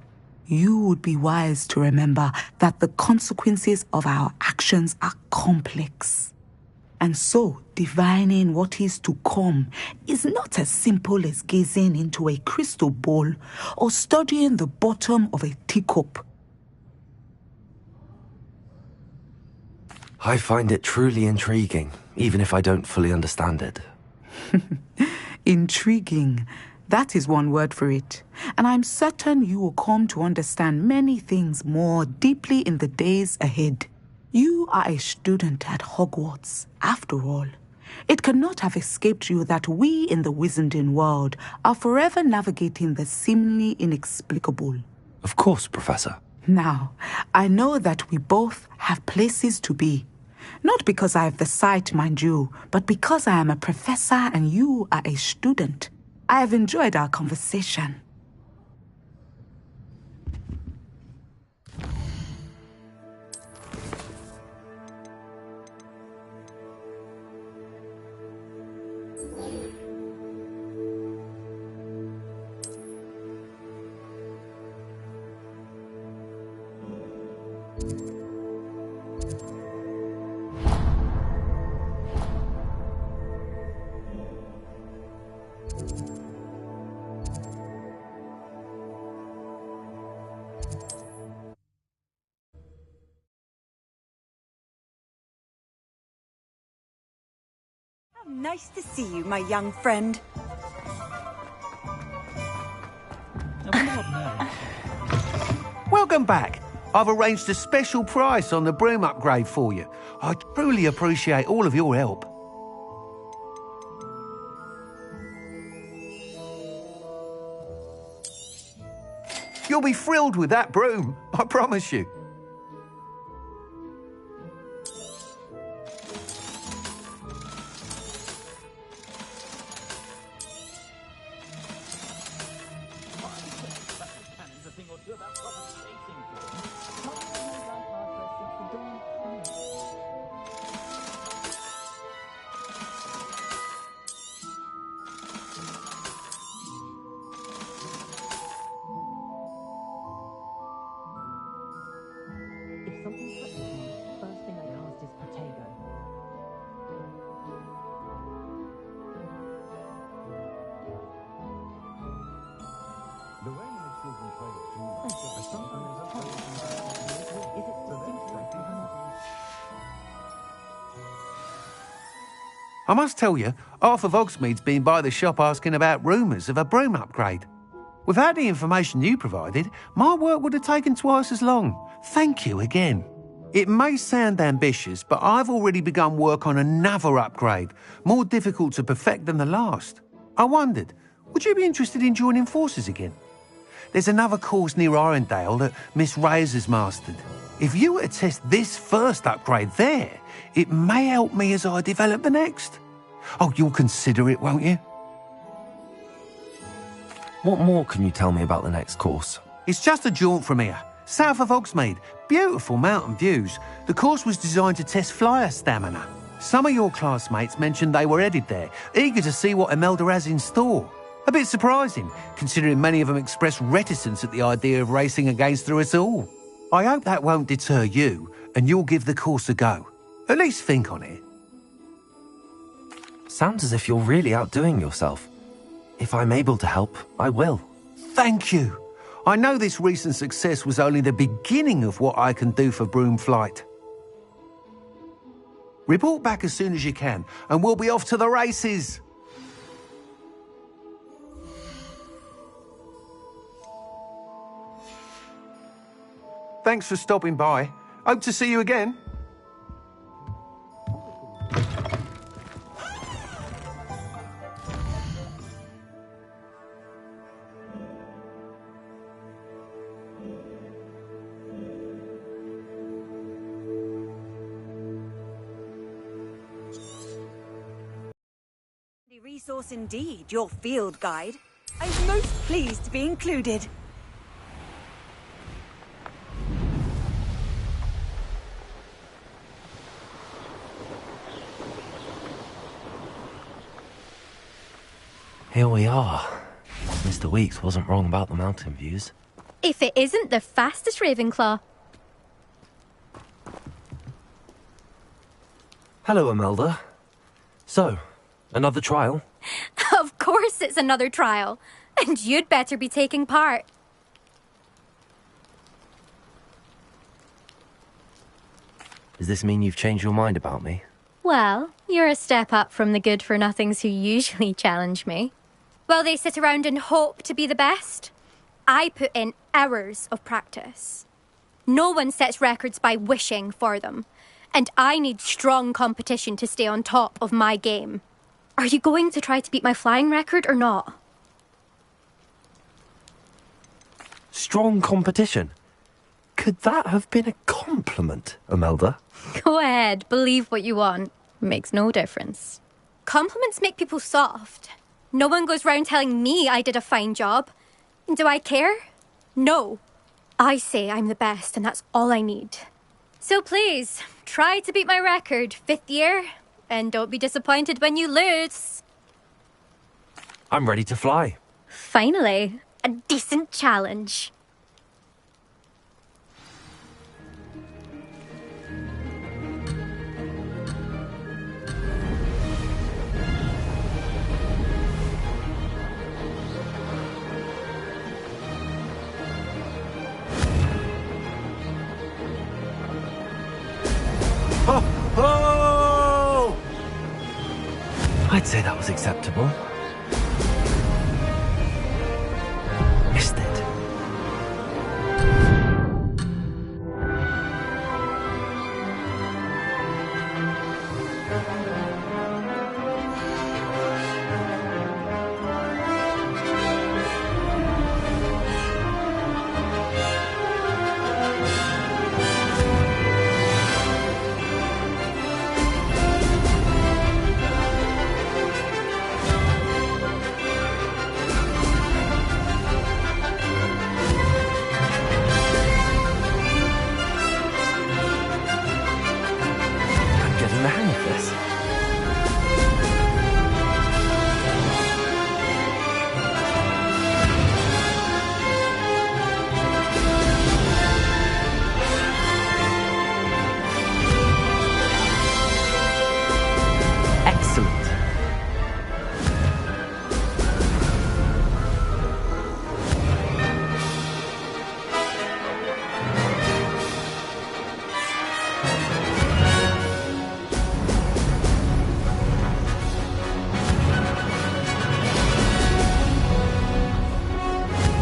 You would be wise to remember that the consequences of our actions are complex. And so, divining what is to come is not as simple as gazing into a crystal ball or studying the bottom of a teacup. I find it truly intriguing, even if I don't fully understand it. Intriguing. That is one word for it. And I'm certain you will come to understand many things more deeply in the days ahead. You are a student at Hogwarts, after all. It cannot have escaped you that we in the Wizarding world are forever navigating the seemingly inexplicable. Of course, Professor. Now, I know that we both have places to be. Not because I have the sight, mind you, but because I am a professor and you are a student. I have enjoyed our conversation. Nice to see you, my young friend. Welcome back. I've arranged a special price on the broom upgrade for you. I truly appreciate all of your help. You'll be thrilled with that broom, I promise you. I must tell you, half of Hogsmeade's been by the shop asking about rumours of a broom upgrade. Without the information you provided, my work would have taken twice as long. Thank you again. It may sound ambitious, but I've already begun work on another upgrade, more difficult to perfect than the last. I wondered, would you be interested in joining forces again? There's another course near Irondale that Miss Reyes has mastered. If you were to test this first upgrade there, it may help me as I develop the next. Oh, you'll consider it, won't you? What more can you tell me about the next course? It's just a jaunt from here, south of Hogsmeade. Beautiful mountain views. The course was designed to test flyer stamina. Some of your classmates mentioned they were headed there, eager to see what Imelda has in store. A bit surprising, considering many of them expressed reticence at the idea of racing against her at all. I hope that won't deter you, and you'll give the course a go. At least think on it. Sounds as if you're really outdoing yourself. If I'm able to help, I will. Thank you. I know this recent success was only the beginning of what I can do for Broomflight. Report back as soon as you can, and we'll be off to the races. Thanks for stopping by. Hope to see you again. Resource indeed, your field guide. I'm most pleased to be included. Here we are. Mr. Weeks wasn't wrong about the mountain views. If it isn't the fastest Ravenclaw. Hello, Imelda. So, another trial? Of course it's another trial. And you'd better be taking part. Does this mean you've changed your mind about me? Well, you're a step up from the good-for-nothings who usually challenge me. While they sit around and hope to be the best, I put in hours of practice. No one sets records by wishing for them. And I need strong competition to stay on top of my game. Are you going to try to beat my flying record or not? Strong competition? Could that have been a compliment, Imelda? Go ahead, believe what you want. Makes no difference. Compliments make people soft. No one goes round telling me I did a fine job. Do I care? No. I say I'm the best and that's all I need. So please, try to beat my record, 5th year, and don't be disappointed when you lose. I'm ready to fly. Finally, a decent challenge. Oh! I'd say that was acceptable. Missed it.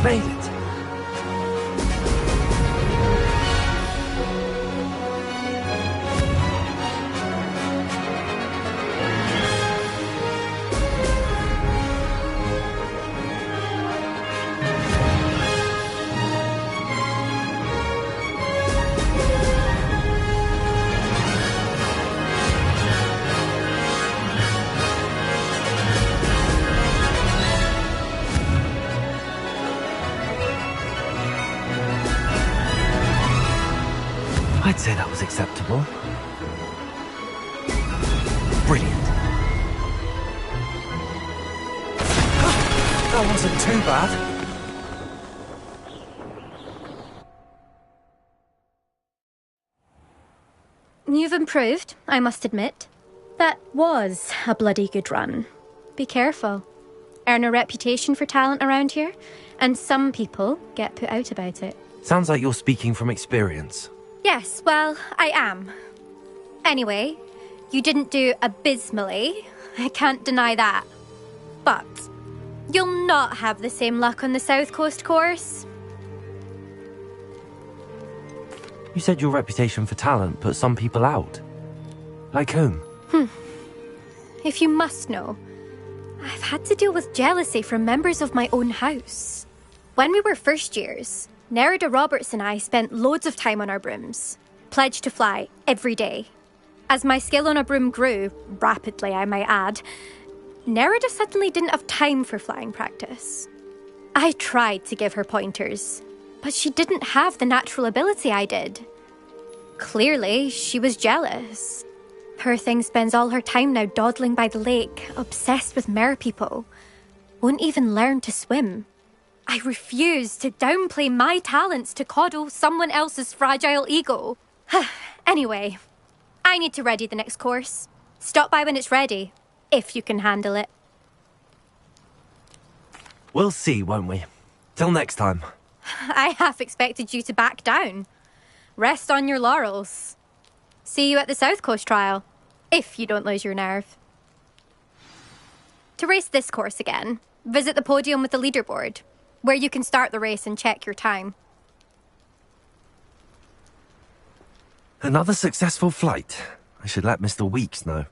Made it. I'd say that was acceptable. Brilliant. That wasn't too bad. You've improved, I must admit. That was a bloody good run. Be careful. Earn a reputation for talent around here, and some people get put out about it. Sounds like you're speaking from experience. Yes, well, I am. Anyway, you didn't do abysmally. I can't deny that. But you'll not have the same luck on the South Coast course. You said your reputation for talent put some people out. Like whom? If you must know, I've had to deal with jealousy from members of my own house. When we were first years, Nerida Roberts and I spent loads of time on our brooms, pledged to fly every day. As my skill on a broom grew, rapidly I might add, Nerida suddenly didn't have time for flying practice. I tried to give her pointers, but she didn't have the natural ability I did. Clearly, she was jealous. Poor thing spends all her time now dawdling by the lake, obsessed with merpeople. Won't even learn to swim. I refuse to downplay my talents to coddle someone else's fragile ego. Anyway, I need to ready the next course. Stop by when it's ready, if you can handle it. We'll see, won't we? Till next time. I half expected you to back down. Rest on your laurels. See you at the South Coast trial, if you don't lose your nerve. To race this course again, visit the podium with the leaderboard, where you can start the race and check your time. Another successful flight. I should let Mr. Weeks know.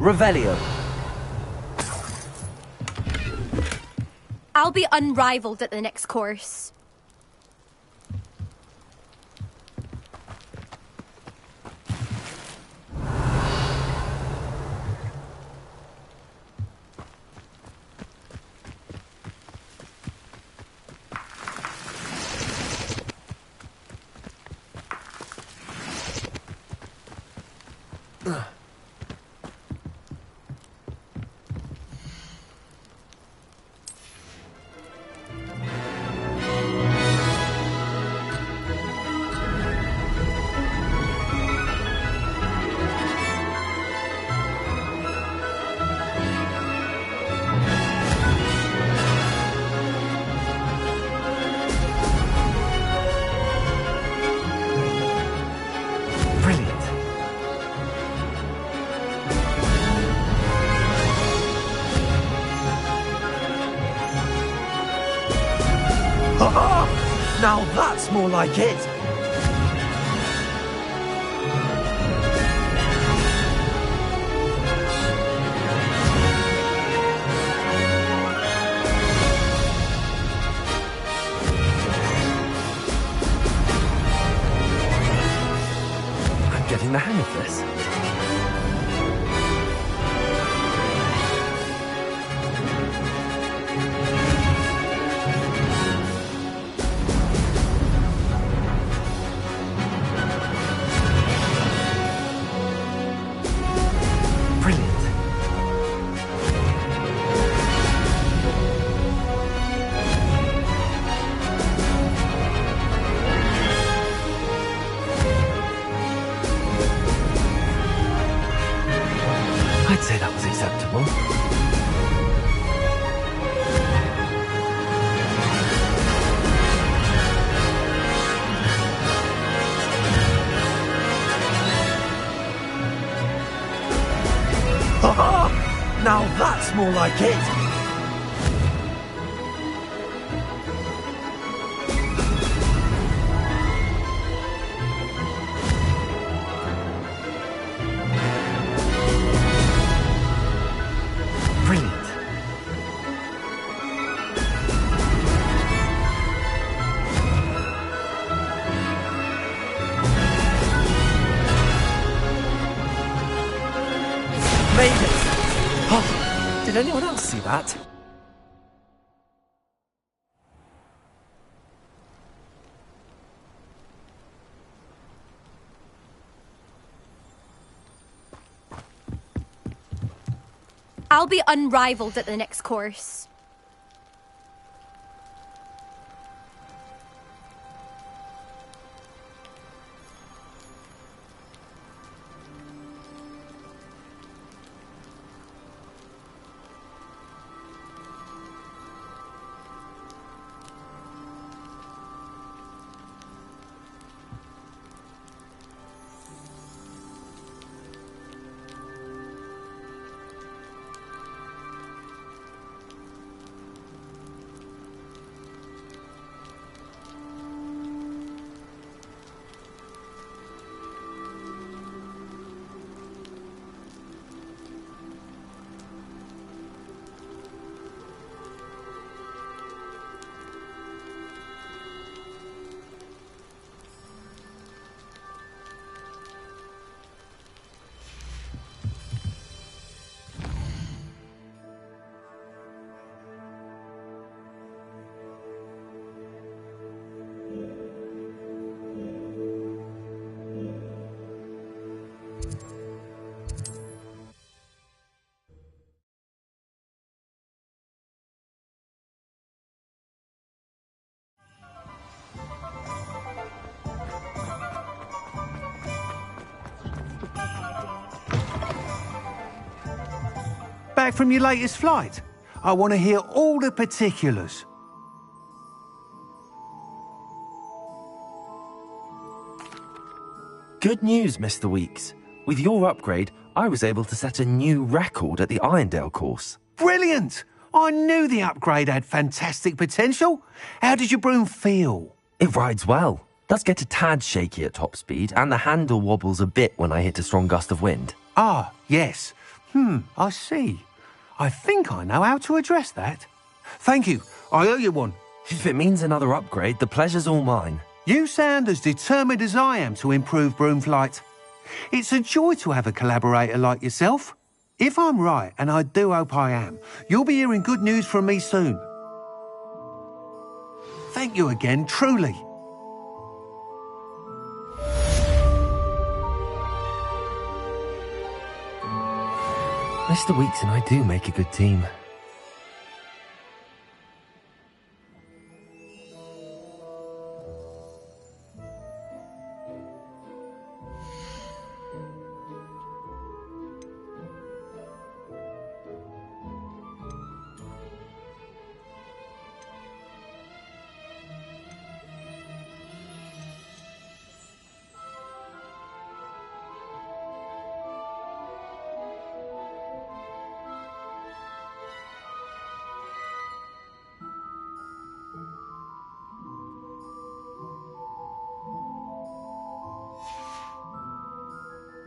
Revelio. I'll be unrivaled at the next course. Now that's more like it! I'm getting the hang of this. I'd say that was acceptable. Now that's more like it! Did anyone else see that? I'll be unrivaled at the next course. Back from your latest flight? I want to hear all the particulars. Good news, Mr. Weeks. With your upgrade, I was able to set a new record at the Irondale course. Brilliant! I knew the upgrade had fantastic potential. How did your broom feel? It rides well. Does get a tad shaky at top speed, and the handle wobbles a bit when I hit a strong gust of wind. Ah, yes. I see. I think I know how to address that. Thank you. I owe you one. If it means another upgrade, the pleasure's all mine. You sound as determined as I am to improve broom flight. It's a joy to have a collaborator like yourself. If I'm right, and I do hope I am, you'll be hearing good news from me soon. Thank you again, truly. Mr. Weeks and I do make a good team.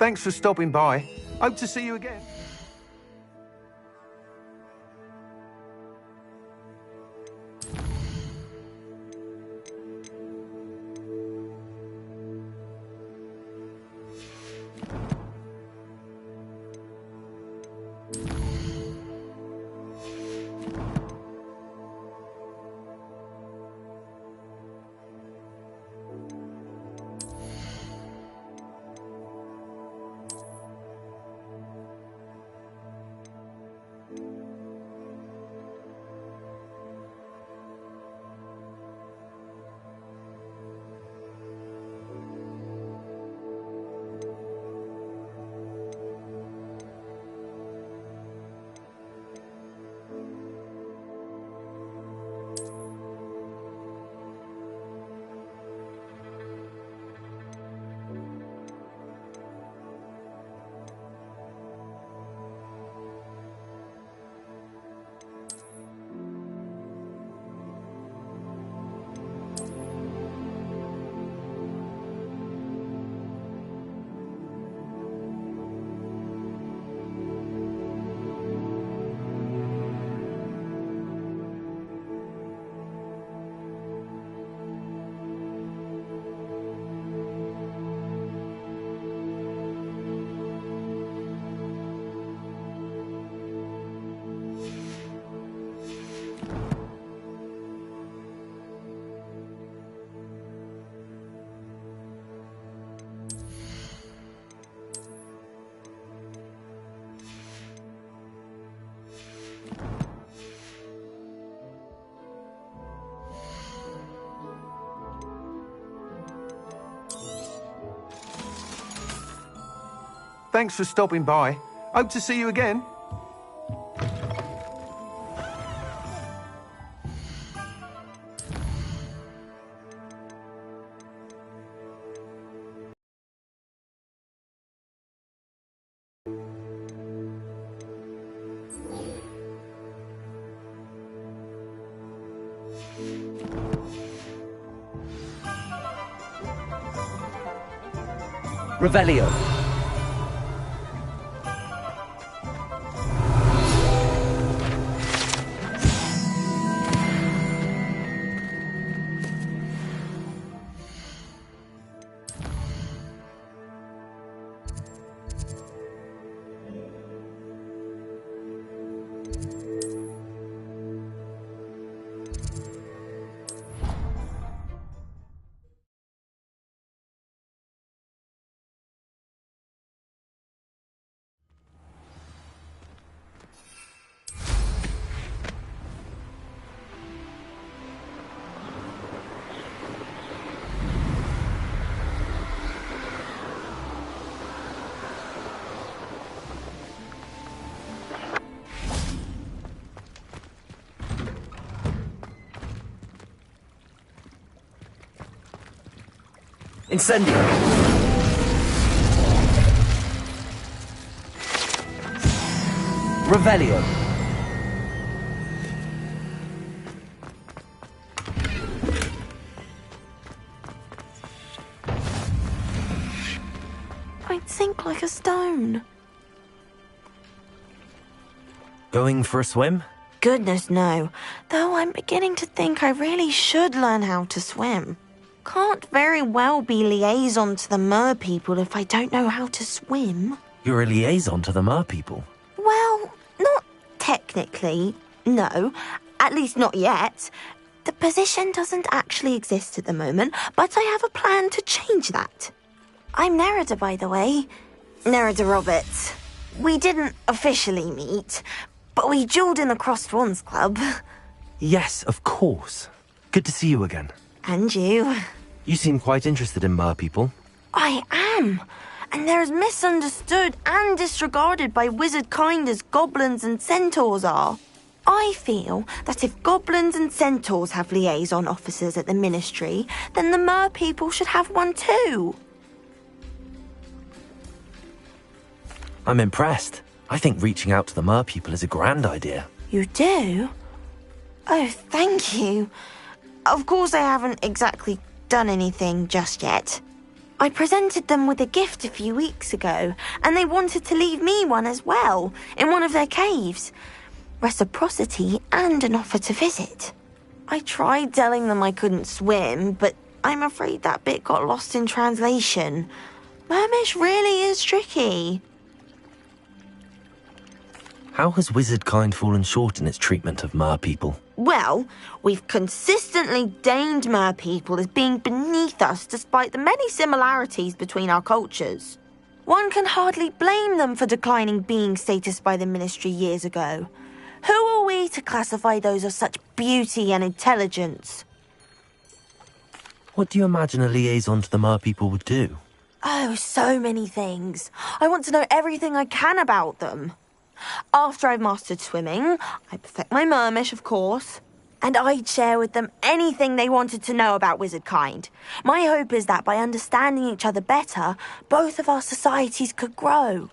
Thanks for stopping by. Hope to see you again. Thanks for stopping by. Hope to see you again. Revelio. Incendio. Revelio. I'd sink like a stone. Going for a swim? Goodness, no. Though I'm beginning to think I really should learn how to swim. Can't very well be liaison to the mer people if I don't know how to swim. You're a liaison to the mer people. Well, not technically, no. At least not yet. The position doesn't actually exist at the moment, but I have a plan to change that. I'm Nerida, by the way. Nerida Roberts. We didn't officially meet, but we duelled in the Crossed Swans Club. Yes, of course. Good to see you again. And you. You seem quite interested in mer people. I am. And they're as misunderstood and disregarded by wizard kind as goblins and centaurs are. I feel that if goblins and centaurs have liaison officers at the ministry, then the mer people should have one too. I'm impressed. I think reaching out to the mer people is a grand idea. You do? Oh, thank you. Of course I haven't exactly done anything just yet. I presented them with a gift a few weeks ago, and they wanted to leave me one as well, in one of their caves. Reciprocity and an offer to visit. I tried telling them I couldn't swim, but I'm afraid that bit got lost in translation. Mermish really is tricky. How has wizard kind fallen short in its treatment of mer people? Well, we've consistently deemed mer people as being beneath us despite the many similarities between our cultures. One can hardly blame them for declining being status by the ministry years ago. Who are we to classify those of such beauty and intelligence? What do you imagine a liaison to the mer people would do? Oh, so many things. I want to know everything I can about them. After I've mastered swimming, I perfect my mermish, of course, and I'd share with them anything they wanted to know about wizard kind. My hope is that by understanding each other better, both of our societies could grow.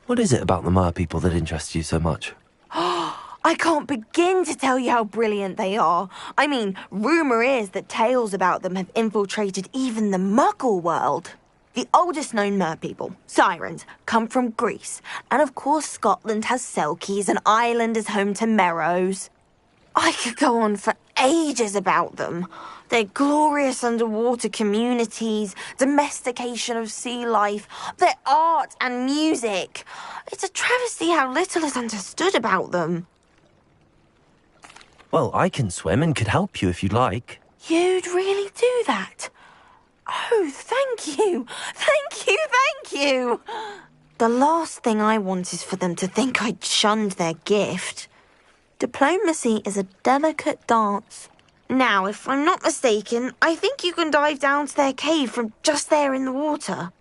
What is it about the mer people that interests you so much? I can't begin to tell you how brilliant they are. I mean, rumour is that tales about them have infiltrated even the Muggle world. The oldest known mer people, sirens, come from Greece. And of course Scotland has Selkies and Ireland is home to Merrows. I could go on for ages about them. Their glorious underwater communities, domestication of sea life, their art and music. It's a travesty how little is understood about them. Well, I can swim and could help you if you'd like. You'd really do that? Oh, thank you. Thank you, thank you. The last thing I want is for them to think I'd shunned their gift. Diplomacy is a delicate dance. Now, if I'm not mistaken, I think you can dive down to their cave from just there in the water.